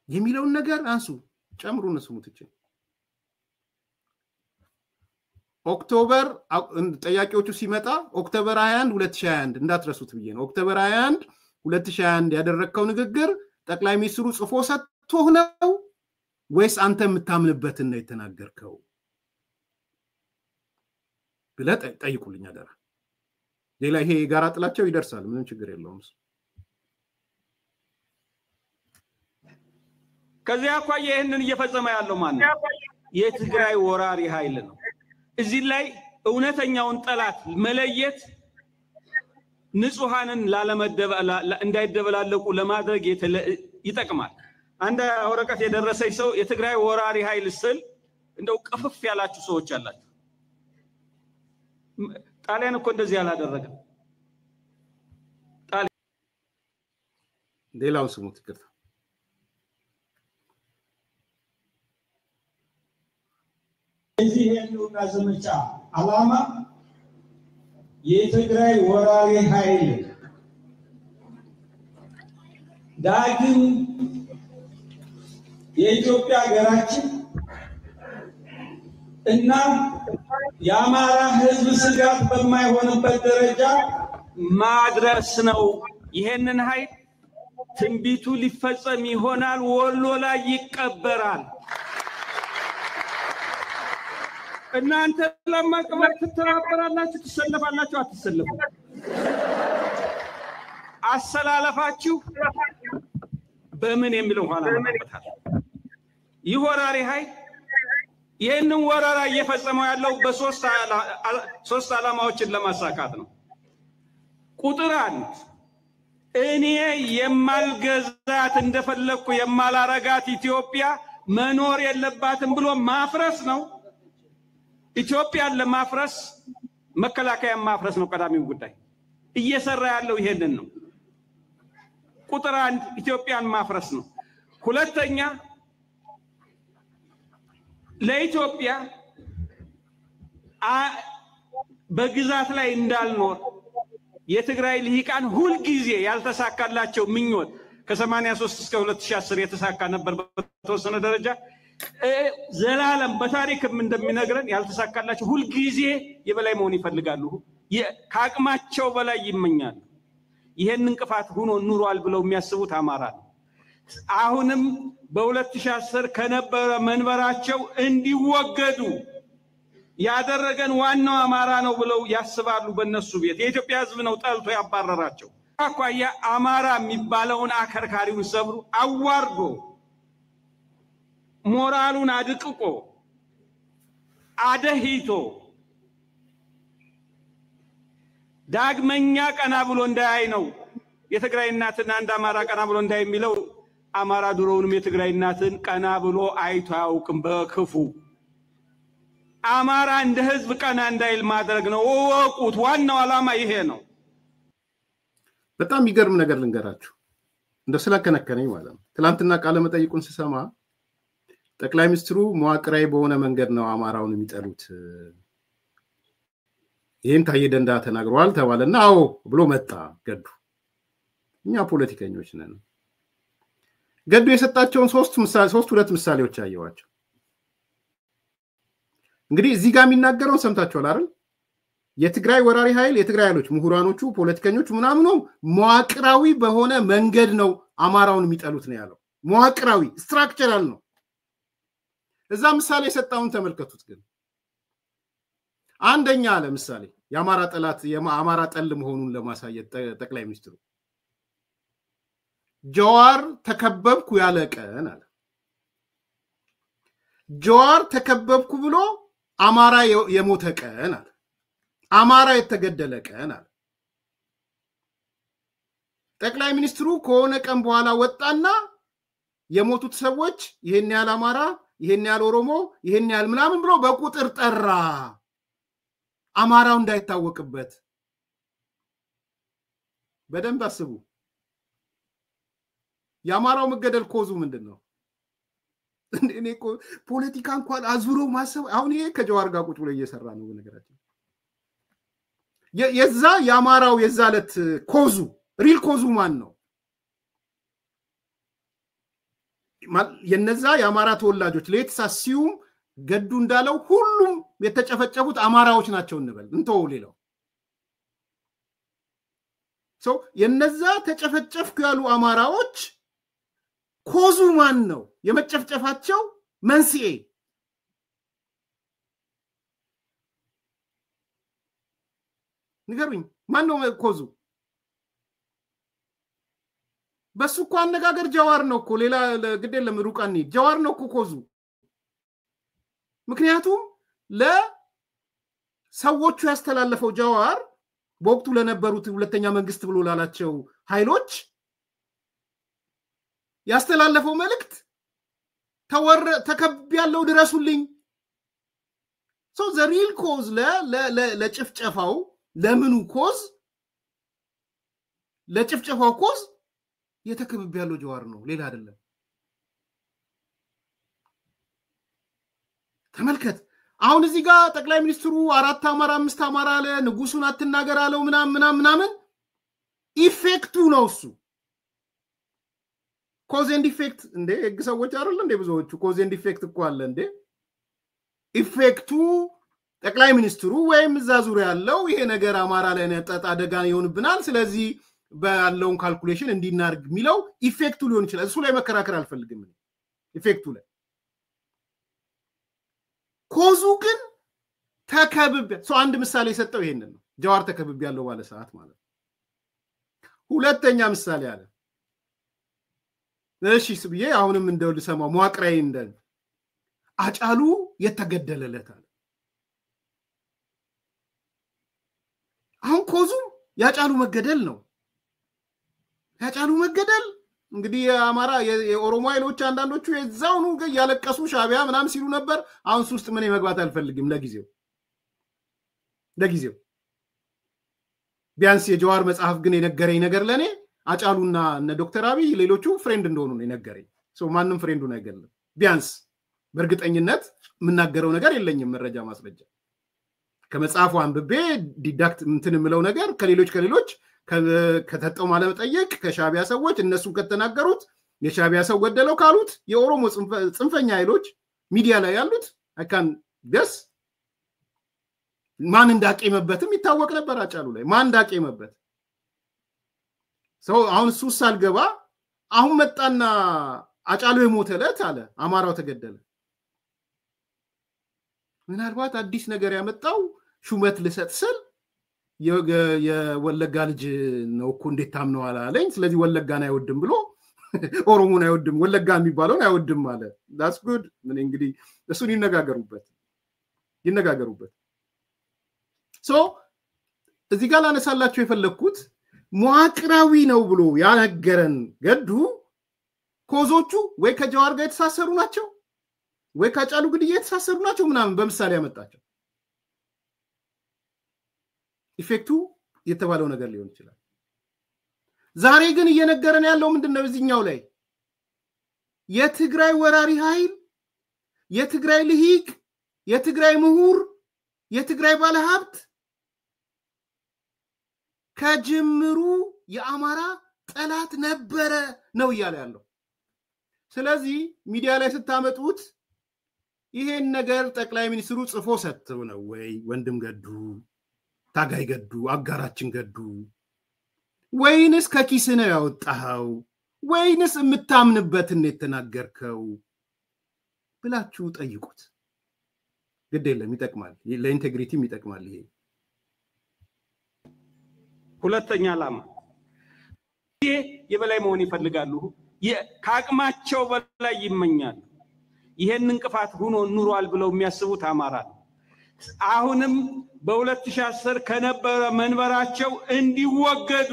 የሚለው ነገር አንሱ ጨምሩ ነስሙት እቺ ኦክቶበር ጠያቂዎቹ ሲመጣ ኦክቶበር 21 2021 እንዳትረሱት ብዬ ነው ኦክቶበር 21 2021 ያደረከው ንግግር ጠቅላይ ሚኒስትሩ ጽፎ ሰጥቶ ነው ወይስ አንተ የምታምንበትን ነው የተናገርከው ብለ ጠይቁልኝ አደራ ሌላ ይሄ ጋራ ጥላቸው ይደርሳል ምንም ችግር የለውም ከዚያ አኳያ ይሄንን እየፈጸመ ያለው ማን ነው የትግራይ ወራሪ ኃይል ነው እዚህ ላይ እውነተኛውን ጠላት መለየት ንጹሃንን እንዳይደበላለቁ ለማድረግ ይጠቅማል አንድ ወረቀት የደረሰኝ ሰው የትግራይ ወራሪ ኃይል ስል እንደው ቅፍፍ ያላችሁ ሰዎች አላችሁ ጣሊያን እኮ እንደዚህ ያላደረገም ጣሊያን ሌላው ስሙት ይቅርታ እዚህ የሉና ዘመቻ አላማ የትግራይ ወራሪ ኃይል ዳግም የኢትዮጵያ ሀገራችን እና የአማራ ህዝብ ስጋት በማይሆንበት ደረጃ ማድረስ ነው ይሄንን ኃይል ትንቢቱ ሊፈጸም ይሆናል ወሎ ላይ ይቀበራል እናንተ ለማቀበር ተተባበራላችሁ ተሰለፋላችሁ አትሰለፉ አሰላለፋችሁ በምን የሚለው ኋላ መጣጣል ይወራሪ ኃይል ይሄንን ወራራ እየፈጸመው ያለው በሶስት ዓላማዎችን ለማሳካት ነው ቁጥር 1 እኔ የማልገዛት እንደፈለኩ የማላረጋት ኢትዮጵያ መኖር የለባትም ብሎ ማፍረስ ነው ኢትዮጵያን ለማፍረስ መከላከያ ማፍረስ ነው ቀዳሚው ጉዳይ እየሰራ ያለው ይሄንን ነው ቁጥር 1 ኢትዮጵያን ማፍረስ ነው ሁለተኛ ለኢትዮጵያ በግዛት ላይ እንዳልኖር የትግራይ ልሂቃን ሁሉ ጊዜ ያልተሳካላቸው ምኞት ከ83 እስከ 2010 የተሳካ ነበር በተወሰነ ደረጃ ዘላለም በታሪክም እንደሚነግረን ያልተሳካላቸው ሁሉ ጊዜ የበላይ መሆን ይፈልጋሉ ከአቅማቸው በላይ ይመኛሉ ይሄን እንቅፋት ሆኖ ኑሯል ብለው የሚያስቡት አማራ ነው አሁንም በ2010 ከነበረ መንበራቸው እንዲወገዱ ያደረገን ዋናው አማራ ነው ብለው ያስባሉ በእነሱ ቤት የኢትዮጵያ ህዝብ ነው ጠልቶ ያባረራቸው አኳያ አማራ የሚባለውን አከርካሪውን ሰብሩ አዋርዶ ሞራሉን አድቅቆ አደሂቶ ዳግመኛ ቀና ብሎ እንዳይ ነው የትግራይ እናትና አንድ አማራ ቀና ብሎ እንዳይ የሚለው አማራ ድሮውንም የትግራይ እናትን ቀና ብሎ አይቶ ያውቅም በክፉ አማራ እንደ ህዝብ ቀና እንዳይል ማድረግ ነው። ወቁት ዋናው ዓላማ ይሄ ነው። በጣም ይገርም ነገር ልንገራችሁ እንደ ስለከነከነኝ ማለት ነው። ትላንትና ቃለ መጠይቁን ስሰማ ጠቅላይ ሚኒስትሩ መዋቅራዊ በሆነ መንገድ ነው አማራውን የሚጠሉት ይሄን ታየ ደንዳ ተናግሯል ተባለና አዎ ብሎ መጣ ገዱ። እኛ ፖለቲከኞች ነን። ገዱ የሰጣቸውን ሁለት ምሳሌዎች አየዋቸው። እንግዲህ እዚህ ጋር የሚናገረው ሰምታችኋል አይደል? የትግራይ ወራሪ ኃይል የትግራይ ኃይሎች ምሁራኖቹ ፖለቲከኞቹ ምናምኑ መዋቅራዊ በሆነ መንገድ ነው አማራውን የሚጠሉት ነው ያለው። መዋቅራዊ ስትራክቸራል ነው። እዛ ምሳሌ የሰጣውን ተመልከቱት። ግን አንደኛ ለምሳሌ የአማራ ጠላት የአማራ ጠል መሆኑን ለማሳየት ጠቅላይ ሚኒስትሩ ጀዋር ተከበብኩ ያለ ቀን አለ። ጀዋር ተከበብኩ ብሎ አማራ የሞተ ቀን አለ። አማራ የተገደለ ቀን አለ። ጠቅላይ ሚኒስትሩ ከሆነ ቀን በኋላ ወጣና የሞቱት ሰዎች ይሄን ያህል አማራ፣ ይሄን ያህል ኦሮሞ፣ ይሄን ያህል ምናምን ብሎ በቁጥር ጠራ። አማራው እንዳይታወቅበት። በደንብ አስቡ። የአማራው መገደል ኮዙ ምንድነው? እኔ ፖለቲካ እንኳን አዙሮ ማሰብ አሁን ይሄ ከጀዋር ጋር ቁጭ ብሎ እየሰራ ነው በነገራችን። የዛ የአማራው የዛለት ኮዙ ሪል ኮዙ ማን ነው? የነዛ የአማራ ተወላጆች ለተሳሲዩም ገዱ እንዳለው ሁሉም የተጨፈጨፉት አማራዎች ናቸው እንበል እንተው ሌላው የነዛ ተጨፈጨፍኩ ያሉ አማራዎች ኮዙ ማን ነው? የመጨፍጨፋቸው መንስኤ ንገሩኝ። ማን ነው ኮዙ? በሱ እኮ አነጋገር ጀዋር ነው እኮ ሌላ ግድ የለም ሩቃኒ ጀዋር ነው እኮ ኮዙ። ምክንያቱም ለሰዎቹ ያስተላለፈው ጀዋር በወቅቱ ለነበሩት ሁለተኛ መንግስት ብሎ ላላቸው ኃይሎች ያስተላለፈው መልእክት ተከብ ያለው ድረሱልኝ። the real cause ለጭፍጨፋው ለምኑ ኮዝ ለጭፍጨፋው ኮዝ የተከበብ ያለው ጀዋር ነው ሌላ አይደለም። ተመልከት። አሁን እዚህ ጋር ጠቅላይ ሚኒስትሩ 4 አማራ 5 አማራ አለ ንጉሱን አትናገር አለው ምናምን ኢፌክቱ ነው እሱ። ኮዝ ኤንድ ኢፌክት እንዴ ህግ ሰዎች አይደል እንዴ ብዙዎቹ ኮዝ ኤንድ ኢፌክት እኮ አለ እንዴ። ኢፌክቱ ጠቅላይ ሚኒስትሩ ወይም እዛ ዙሪያ ያለው ይሄ ነገር አማራ ላይ ነጣጣ አደጋ ይሆንብናል ስለዚህ ባለው ካልኩሌሽን እንዲናርግ ሚለው ኢፌክቱ ሊሆን ይችላል። እሱ ላይ መከራከር አልፈልግም። ኢፌክቱ ላይ ኮዙ ግን ተከብብ አንድ ምሳሌ የሰጠው ይሄንን ነው። ጀዋር ተከብብ ያለው ባለ ሰዓት ማለት። ሁለተኛ ምሳሌ አለ። እሺ ስብዬ አሁንም እንደው ልሰማው መዋቅራዊ እንደን አጫሉ የተገደለለት አለ። አሁን ኮዙ ያጫሉ መገደል ነው። ያጫሉ መገደል እንግዲህ የአማራ የኦሮሞ ኃይሎች አንዳንዶቹ የዛው ነው ያለቀሱ ሻቢያ ምናም ሲሉ ነበር። አሁን ውስጥ ምን መግባት አልፈልግም ለጊዜው ቢያንስ የጀዋር መጽሐፍ ግን የነገረኝ ነገር ለኔ አጫሉና እነ ዶክተር አብይ ሌሎቹ ፍሬንድ እንደሆኑ ነው የነገረኝ። ማንንም ፍሬንዱን አይገለም። ቢያንስ በእርግጠኝነት የምናገረው ነገር የለኝም መረጃ ማስረጃ ከመጽሐፉ አንብቤ ዲዳክት እንትን ምለው ነገር ከሌሎች ከተጠው ማለመጠየቅ ከሻቢያ ሰዎች እነሱ ከተናገሩት የሻቢያ ሰው ገደለው ካሉት የኦሮሞ ጽንፈኛ ኃይሎች ሚዲያ ላይ ያሉት አካን ደስ ማን እንዳቀመበትም ይታወቅ ነበር። አጫሉ ላይ ማን እንዳቀመበት አሁን ሱስ አልገባ አሁን መጣና አጫሉ የሞተለት አለ አማራው ተገደለ። ምናልባት አዲስ ነገር ያመጣው ሹመት ልሰጥስል የወለጋ ልጅ ነው እኮ እንዴት ታምነው አላለኝ። ስለዚህ ወለጋን አይወድም ብሎ ኦሮሞን አይወድም ወለጋ የሚባለውን አይወድም ማለት that's good። ምን እንግዲህ እሱን ይነጋገሩበት እዚህ ጋር ላነሳላችሁ የፈለኩት መዋቅራዊ ነው ብሎ ያነገረን ገዱ ኮዞቹ ወይ ከጀዋር ጋር የተሳሰሩ ናቸው ወይ ካጫሉ ግድያ የተሳሰሩ ናቸው ምናምን በምሳሌ ያመጣቸው ኢፌክቱ የተባለው ነገር ሊሆን ይችላል። ዛሬ ግን እየነገረን ያለው ምንድነው? እዚህኛው ላይ የትግራይ ወራሪ ኃይል፣ የትግራይ ልሂቅ፣ የትግራይ ምሁር፣ የትግራይ ባለሀብት ከጅምሩ የአማራ ጠላት ነበረ ነው እያለ ያለው። ስለዚህ ሚዲያ ላይ ስታመጡት ይሄን ነገር ጠቅላይ ሚኒስትሩ ጽፎ ሰጥተው ነው ወይ ወንድም ገዱ፣ ታጋይ ገዱ፣ አጋራችን ገዱ፣ ወይንስ ከኪስ ነው ያወጣኸው፣ ወይንስ የምታምንበትን የተናገርከው ብላችሁ ጠይቁት። ግድ የለም ይጠቅማል፣ ለኢንቴግሪቲም ይጠቅማል። ይሄ ሁለተኛ ዓላማ የበላይ መሆን ይፈልጋሉ፣ ከአቅማቸው በላይ ይመኛሉ። ይሄን እንቅፋት ሆኖ ኑሯል ብለው የሚያስቡት አማራ ነው። አሁንም በ2010 ከነበረ መንበራቸው እንዲወገዱ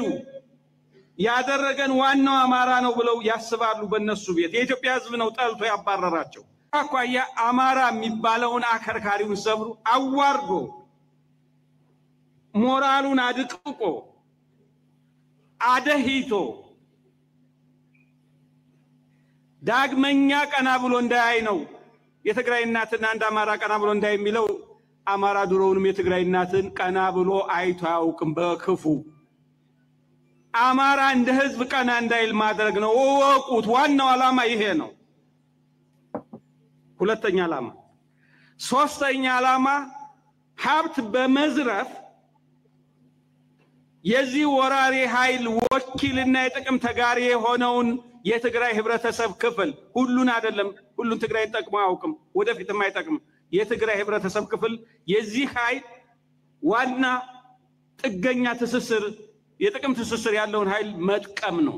ያደረገን ዋናው አማራ ነው ብለው ያስባሉ። በእነሱ ቤት የኢትዮጵያ ሕዝብ ነው ጠልቶ ያባረራቸው። አኳያ አማራ የሚባለውን አከርካሪውን ሰብሩ አዋርዶ ሞራሉን አድቅቆ አደሂቶ ዳግመኛ ቀና ብሎ እንዳያይ ነው የትግራይ እናትን አንድ አማራ ቀና ብሎ እንዳያይ የሚለው። አማራ ድሮውንም የትግራይ እናትን ቀና ብሎ አይቶ አያውቅም በክፉ። አማራ እንደ ህዝብ ቀና እንዳይል ማድረግ ነው። ወቁት። ዋናው ዓላማ ይሄ ነው። ሁለተኛ ዓላማ። ሶስተኛ ዓላማ ሀብት በመዝረፍ የዚህ ወራሪ ኃይል ወኪልና የጥቅም ተጋሪ የሆነውን የትግራይ ህብረተሰብ ክፍል ሁሉን አይደለም፣ ሁሉን ትግራይ ጠቅሞ አያውቅም፣ ወደፊትም አይጠቅም። የትግራይ ህብረተሰብ ክፍል የዚህ ኃይል ዋና ጥገኛ ትስስር የጥቅም ትስስር ያለውን ኃይል መጥቀም ነው።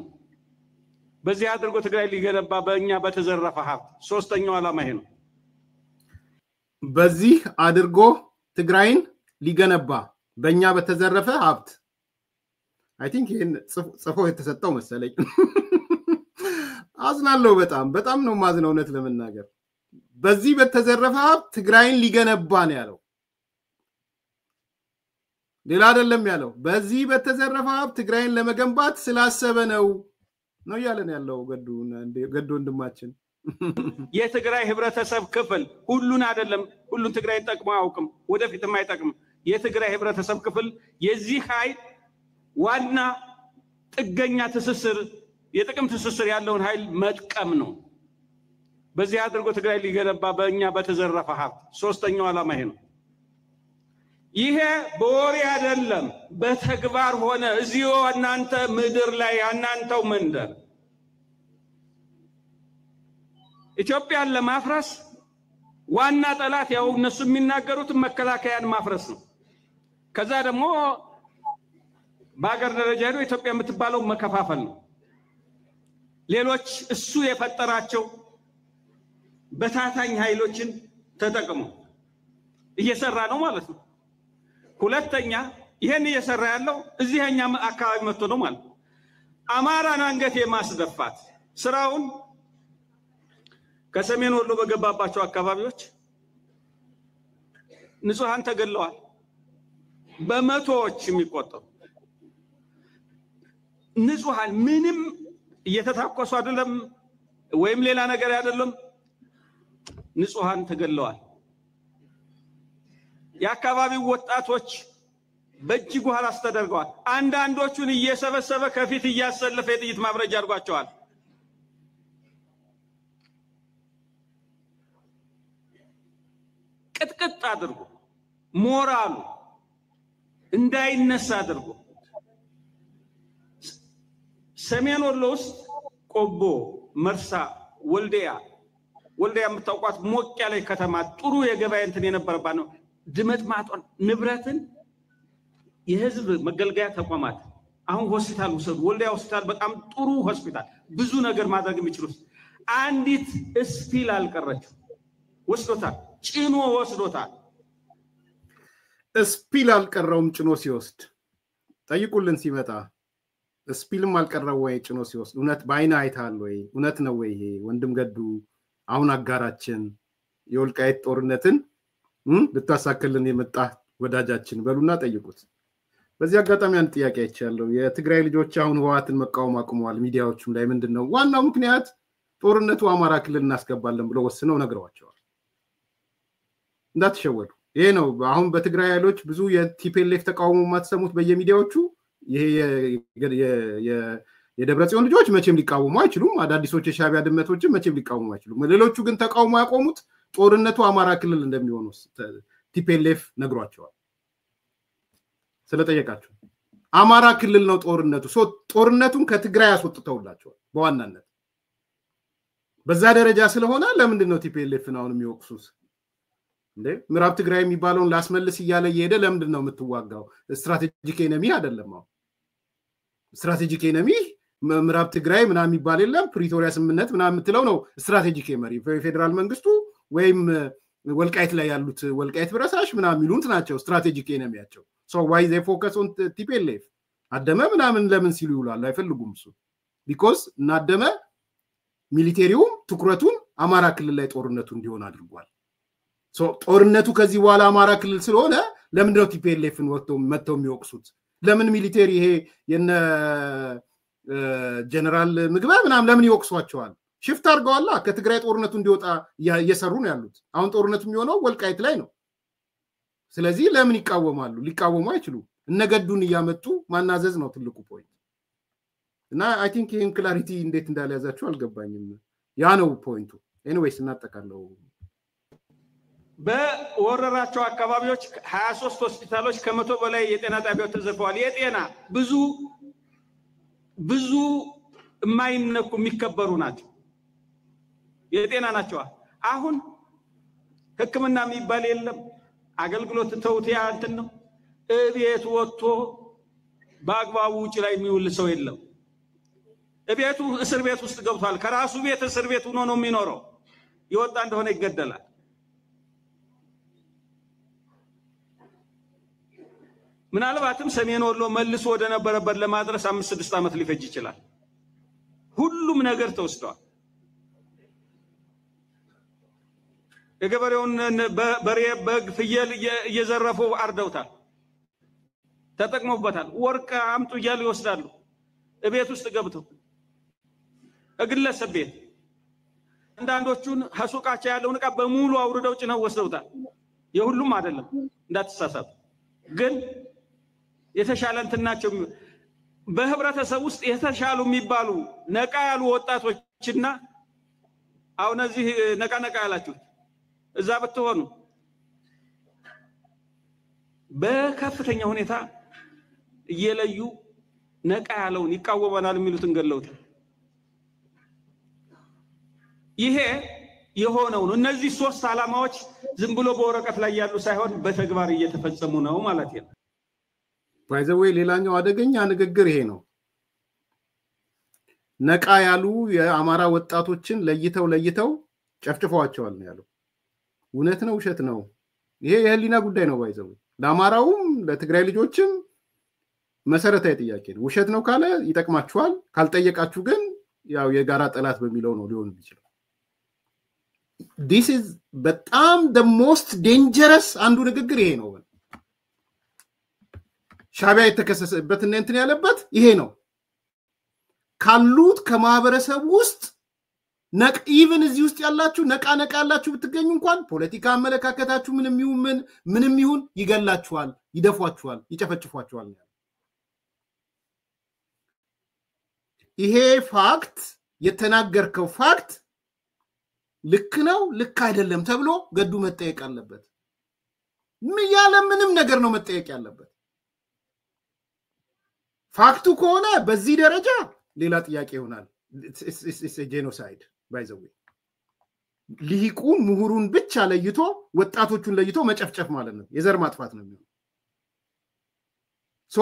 በዚህ አድርጎ ትግራይ ሊገነባ በእኛ በተዘረፈ ሀብት። ሶስተኛው ዓላማ ይሄ ነው። በዚህ አድርጎ ትግራይን ሊገነባ በእኛ በተዘረፈ ሀብት። አይ ቲንክ ይሄን ጽፎ የተሰጠው መሰለኝ። አዝናለሁ። በጣም ነው ማዝነው እውነት ለመናገር። በዚህ በተዘረፈ ሀብት ትግራይን ሊገነባ ነው ያለው፣ ሌላ አይደለም ያለው። በዚህ በተዘረፈ ሀብት ትግራይን ለመገንባት ስላሰበ ነው ያለን ያለው ገዱ ወንድማችን። የትግራይ ህብረተሰብ ክፍል ሁሉን አይደለም፣ ሁሉን ትግራይን ጠቅሞ አያውቅም፣ ወደፊትም አይጠቅም። የትግራይ ህብረተሰብ ክፍል የዚህ ኃይል ዋና ጥገኛ ትስስር የጥቅም ትስስር ያለውን ኃይል መጥቀም ነው። በዚህ አድርጎ ትግራይ ሊገነባ በእኛ በተዘረፈ ሀብት። ሶስተኛው ዓላማ ይሄ ነው። ይሄ በወሬ አይደለም፣ በተግባር ሆነ። እዚሁ እናንተ ምድር ላይ እናንተው መንደር ኢትዮጵያን ለማፍረስ ዋና ጠላት ያው እነሱ የሚናገሩት መከላከያን ማፍረስ ነው። ከዛ ደግሞ በአገር ደረጃ ሄዶ ኢትዮጵያ የምትባለው መከፋፈል ነው። ሌሎች እሱ የፈጠራቸው በታታኝ ኃይሎችን ተጠቅሞ እየሰራ ነው ማለት ነው። ሁለተኛ ይሄን እየሰራ ያለው እዚህኛ አካባቢ መጥቶ ነው ማለት ነው። አማራን አንገት የማስደፋት ስራውን ከሰሜን ወሎ በገባባቸው አካባቢዎች ንጹሃን ተገለዋል፣ በመቶዎች የሚቆጠሩ ንጹሃን ምንም እየተታኮሱ አይደለም ወይም ሌላ ነገር አይደለም፣ ንጹሃን ተገለዋል። የአካባቢው ወጣቶች በእጅጉ ሐራስ ተደርገዋል። አንዳንዶቹን እየሰበሰበ ከፊት እያሰለፈ የጥይት ማብረጃ አድርጓቸዋል። ቅጥቅጥ አድርጎ ሞራሉ እንዳይነሳ አድርጎ ሰሜን ወሎ ውስጥ ቆቦ፣ መርሳ፣ ወልዲያ የምታውቋት ሞቅ ያለ ከተማ ጥሩ የገበያ እንትን የነበረባት ነው። ድመጥማጦን ንብረትን የህዝብ መገልገያ ተቋማት አሁን ሆስፒታል ወሰዱ። ወልዲያ ሆስፒታል በጣም ጥሩ ሆስፒታል፣ ብዙ ነገር ማድረግ የሚችሉት አንዲት ስፒል አልቀረችው። ወስዶታል፣ ጭኖ ወስዶታል። ስፒል አልቀረውም ጭኖ ሲወስድ። ጠይቁልን ሲመጣ ስፒልም አልቀረው ወይ ጭኖ ሲወስድ? እውነት በአይነ አይታል ወይ? እውነት ነው ወይ? ይሄ ወንድም ገዱ አሁን አጋራችን የወልቃይት ጦርነትን ልታሳከልን የመጣ ወዳጃችን በሉና ጠይቁት። በዚህ አጋጣሚ አንድ ጥያቄ አይቻለሁ። የትግራይ ልጆች አሁን ህወሓትን መቃወም አቁመዋል ሚዲያዎቹም ላይ ምንድነው ዋናው ምክንያት? ጦርነቱ አማራ ክልል እናስገባለን ብለው ወስነው ነግረዋቸዋል። እንዳትሸወዱ። ይሄ ነው አሁን በትግራይ ኃይሎች ብዙ የቲፒኤልኤፍ ተቃውሞ ማትሰሙት በየሚዲያዎቹ። ይሄ የደብረጽዮን ልጆች መቼም ሊቃወሙ አይችሉም። አዳዲሶች የሻቢያ ድመቶች መቼም ሊቃወሙ አይችሉም። ሌሎቹ ግን ተቃውሞ ያቆሙት ጦርነቱ አማራ ክልል እንደሚሆን ቲፒኤልኤፍ ነግሯቸዋል። ስለጠየቃችሁ አማራ ክልል ነው ጦርነቱ። ጦርነቱን ከትግራይ ያስወጥተውላቸዋል በዋናነት። በዛ ደረጃ ስለሆነ ለምንድን ነው ቲፒኤልኤፍን አሁን የሚወቅሱት? እንዴ ምዕራብ ትግራይ የሚባለውን ላስመልስ እያለ እየሄደ ለምንድን ነው የምትዋጋው? ስትራቴጂክ ኤነሚ አይደለም። አሁን ስትራቴጂክ ኤነሚ ምዕራብ ትግራይ ምናምን የሚባል የለም። ፕሪቶሪያ ስምምነት ምናምን የምትለው ነው ስትራቴጂክ ኤነሚ። ፌደራል መንግስቱ ወይም ወልቃይት ላይ ያሉት ወልቃይት ብረሳሽ ምናምን የሚሉት ናቸው ስትራቴጂክ ኤነሚያቸው። ሶ ዋይ ዜ ፎከስ ኦን ቲፒኤልኤፍ አደመ ምናምን ለምን ሲሉ ይውላሉ? አይፈልጉም እሱ ቢኮዝ እናደመ ሚሊቴሪውም ትኩረቱን አማራ ክልል ላይ ጦርነቱ እንዲሆን አድርጓል። ሶ ጦርነቱ ከዚህ በኋላ አማራ ክልል ስለሆነ ለምንድነው ቲፒኤልኤፍን መተው የሚወቅሱት? ለምን ሚሊቴሪ ይሄ የነ ጀነራል ምግባ ምናምን ለምን ይወቅሷቸዋል? ሽፍት አድርገዋላ። ከትግራይ ጦርነቱ እንዲወጣ እየሰሩ ነው ያሉት። አሁን ጦርነቱ የሚሆነው ወልቃይት ላይ ነው። ስለዚህ ለምን ይቃወማሉ? ሊቃወሙ አይችሉም። እነገዱን እያመጡ ማናዘዝ ነው ትልቁ ፖይንት። እና አይ ቲንክ ይሄን ክላሪቲ እንዴት እንዳልያዛችሁ አልገባኝም። ያ ነው ፖይንቱ። ኤኒዌይስ እናጠቃለው። በወረራቸው አካባቢዎች 23 ሆስፒታሎች ከመቶ በላይ የጤና ጣቢያዎች ተዘርፈዋል። የጤና ብዙ የማይነኩ የሚከበሩ ናቸው። የጤና ናቸው። አሁን ሕክምና የሚባል የለም። አገልግሎት ተውቲያ እንትን ነው። እቤት ወጥቶ በአግባቡ ውጭ ላይ የሚውል ሰው የለም። እቤቱ እስር ቤት ውስጥ ገብቷል። ከራሱ ቤት እስር ቤት ሆኖ ነው የሚኖረው። ይወጣ እንደሆነ ይገደላል። ምናልባትም ሰሜን ወሎ መልሶ ወደ ነበረበት ለማድረስ 5-6 ዓመት ሊፈጅ ይችላል። ሁሉም ነገር ተወስዷል። የገበሬውን በሬ፣ በግ፣ ፍየል እየዘረፉ አርደውታል። ተጠቅመውበታል። ወርቅ አምጡ እያሉ ይወስዳሉ። እቤት ውስጥ ገብተው እግለሰብ ቤት አንዳንዶቹን ሐሱቃቸው ያለውን ዕቃ በሙሉ አውርደው ጭነው ወስደውታል። የሁሉም አይደለም እንዳትሳሳቱ። ግን የተሻለ እንትናቸው በህብረተሰብ ውስጥ የተሻሉ የሚባሉ ነቃ ያሉ ወጣቶችና አሁን እዚህ ነቃ ያላችሁ እዛ ብትሆኑ በከፍተኛ ሁኔታ እየለዩ ነቃ ያለውን ይቃወማናል የሚሉትን ገለውታል። ይሄ የሆነው ነው። እነዚህ 3 ዓላማዎች ዝም ብሎ በወረቀት ላይ ያሉ ሳይሆን በተግባር እየተፈጸሙ ነው ማለት ነው። ባይ ዘ ዌይ ሌላኛው አደገኛ ንግግር ይሄ ነው። ነቃ ያሉ የአማራ ወጣቶችን ለይተው ጨፍጭፈዋቸዋል ነው ያለው። እውነት ነው ውሸት ነው? ይሄ የህሊና ጉዳይ ነው። ባይ ዘ ዌይ ለአማራውም ለትግራይ ልጆችም መሰረታዊ ጥያቄ ነው። ውሸት ነው ካለ ይጠቅማችኋል፣ ካልጠየቃችሁ ግን ያው የጋራ ጠላት በሚለው ነው ሊሆን ይችላል። this is በጣም the most dangerous አንዱ ንግግር ይሄ ነው። ሻቢያ የተከሰሰበት እንትን ያለበት ይሄ ነው። ካሉት ከማህበረሰብ ውስጥ ኢቭን እዚህ ውስጥ ያላችሁ ነቃ ያላችሁ ብትገኙ እንኳን ፖለቲካ አመለካከታችሁ ምንም ይሁን ይገላችኋል፣ ይደፏችኋል፣ ይጨፈጭፏችኋል። ይሄ ፋክት የተናገርከው ፋክት ልክ ነው ልክ አይደለም ተብሎ ገዱ መጠየቅ አለበት። ያለ ምንም ነገር ነው መጠየቅ ያለበት። ፋክቱ ከሆነ በዚህ ደረጃ ሌላ ጥያቄ ይሆናል። it's a genocide by the way። ሊሂቁን ምሁሩን ብቻ ለይቶ ወጣቶቹን ለይቶ መጨፍጨፍ ማለት ነው። የዘር ማጥፋት ነው የሚሆነው። ሶ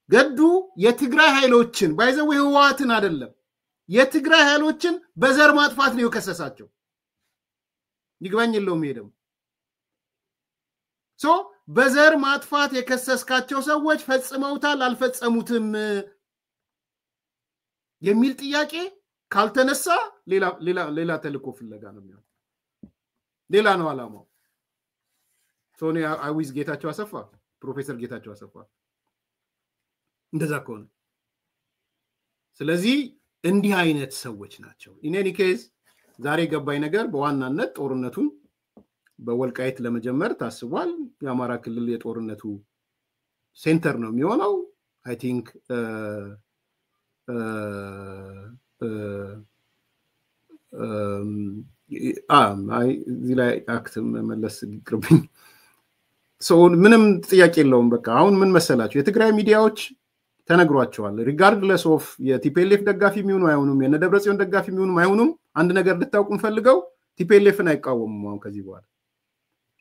ገዱ የትግራይ ኃይሎችን by the way ህወሓትን አይደለም የትግራይ ኃይሎችን በዘር ማጥፋት ነው የከሰሳቸው። ይግባኝ የለውም ሄደም ሶ በዘር ማጥፋት የከሰስካቸው ሰዎች ፈጽመውታል አልፈጸሙትም የሚል ጥያቄ ካልተነሳ ሌላ ተልኮ ፍለጋ ነው የሚሆነው። ሌላ ነው አላማው። ሶኒ አዊዝ ጌታቸው አሰፋ ፕሮፌሰር ጌታቸው አሰፋ እንደዛ ከሆነ ስለዚህ እንዲህ አይነት ሰዎች ናቸው። ኢን ኤኒ ኬዝ ዛሬ ገባይ ነገር በዋናነት ጦርነቱን በወልቃይት ለመጀመር ታስቧል። የአማራ ክልል የጦርነቱ ሴንተር ነው የሚሆነው። አይ ቲንክ እዚህ ላይ አክት መለስ ይቅርብኝ። ምንም ጥያቄ የለውም። በቃ አሁን ምን መሰላችሁ የትግራይ ሚዲያዎች ተነግሯቸዋል። ሪጋርድለስ ኦፍ የቲፒኤልኤፍ ደጋፊ የሚሆኑ አይሆኑም የነደብረጽዮን ደጋፊ የሚሆኑ አይሆኑም አንድ ነገር ልታውቁም ፈልገው ቲፒኤልኤፍን አይቃወሙም። አሁን ከዚህ በኋላ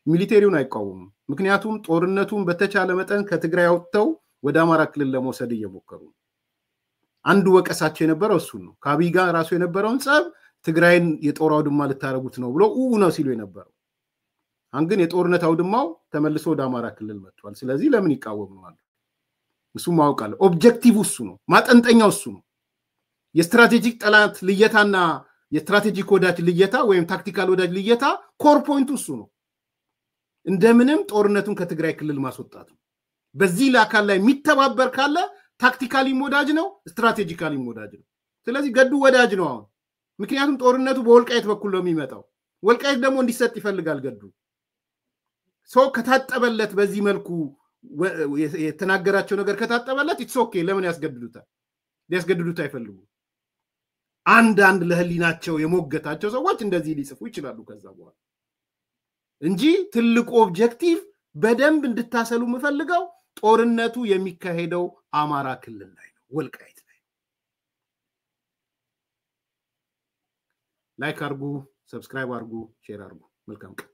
ሚሊቴሪውን አይቃወሙም። ምክንያቱም ጦርነቱን በተቻለ መጠን ከትግራይ አውጥተው ወደ አማራ ክልል ለመውሰድ እየሞከሩ ነው። አንዱ ወቀሳቸው የነበረው እሱ ነው። ከአብይ ጋር ራሱ የነበረውን ጸብ ትግራይን የጦር አውድማ ልታረጉት ነው ብሎ ነው ሲሉ የነበረው አንግን የጦርነት አውድማው ተመልሶ ወደ አማራ ክልል መጥቷል። ስለዚህ ለምን ይቃወሙናል? እሱ ማውቃለ ኦብጀክቲቭ እሱ ነው። ማጠንጠኛው እሱ ነው። የስትራቴጂክ ጠላት ልየታና የስትራቴጂክ ወዳጅ ልየታ ወይም ታክቲካል ወዳጅ ልየታ ኮር ፖይንቱ እሱ ነው። እንደምንም ጦርነቱን ከትግራይ ክልል ማስወጣት ነው። በዚህ ለአካል ላይ የሚተባበር ካለ ታክቲካሊ ወዳጅ ነው፣ ስትራቴጂካሊ ወዳጅ ነው። ስለዚህ ገዱ ወዳጅ ነው አሁን። ምክንያቱም ጦርነቱ በወልቃይት በኩል ነው የሚመጣው። ወልቃይት ደግሞ እንዲሰጥ ይፈልጋል ገዱ። ሰው ከታጠበለት በዚህ መልኩ የተናገራቸው ነገር ከታጠበለት ኢትስ ኦኬ። ለምን ያስገድዱታል? ሊያስገድዱት አይፈልጉ። አንድ ለህሊናቸው የሞገታቸው ሰዎች እንደዚህ ሊጽፉ ይችላሉ ከዛ በኋላ እንጂ ትልቁ ኦብጀክቲቭ በደንብ እንድታሰሉ የምፈልገው ጦርነቱ የሚካሄደው አማራ ክልል ላይ ነው፣ ወልቃይት ላይ። ላይክ አርጉ፣ ሰብስክራይብ አርጉ፣ ሼር አርጉ። መልካም ቀን።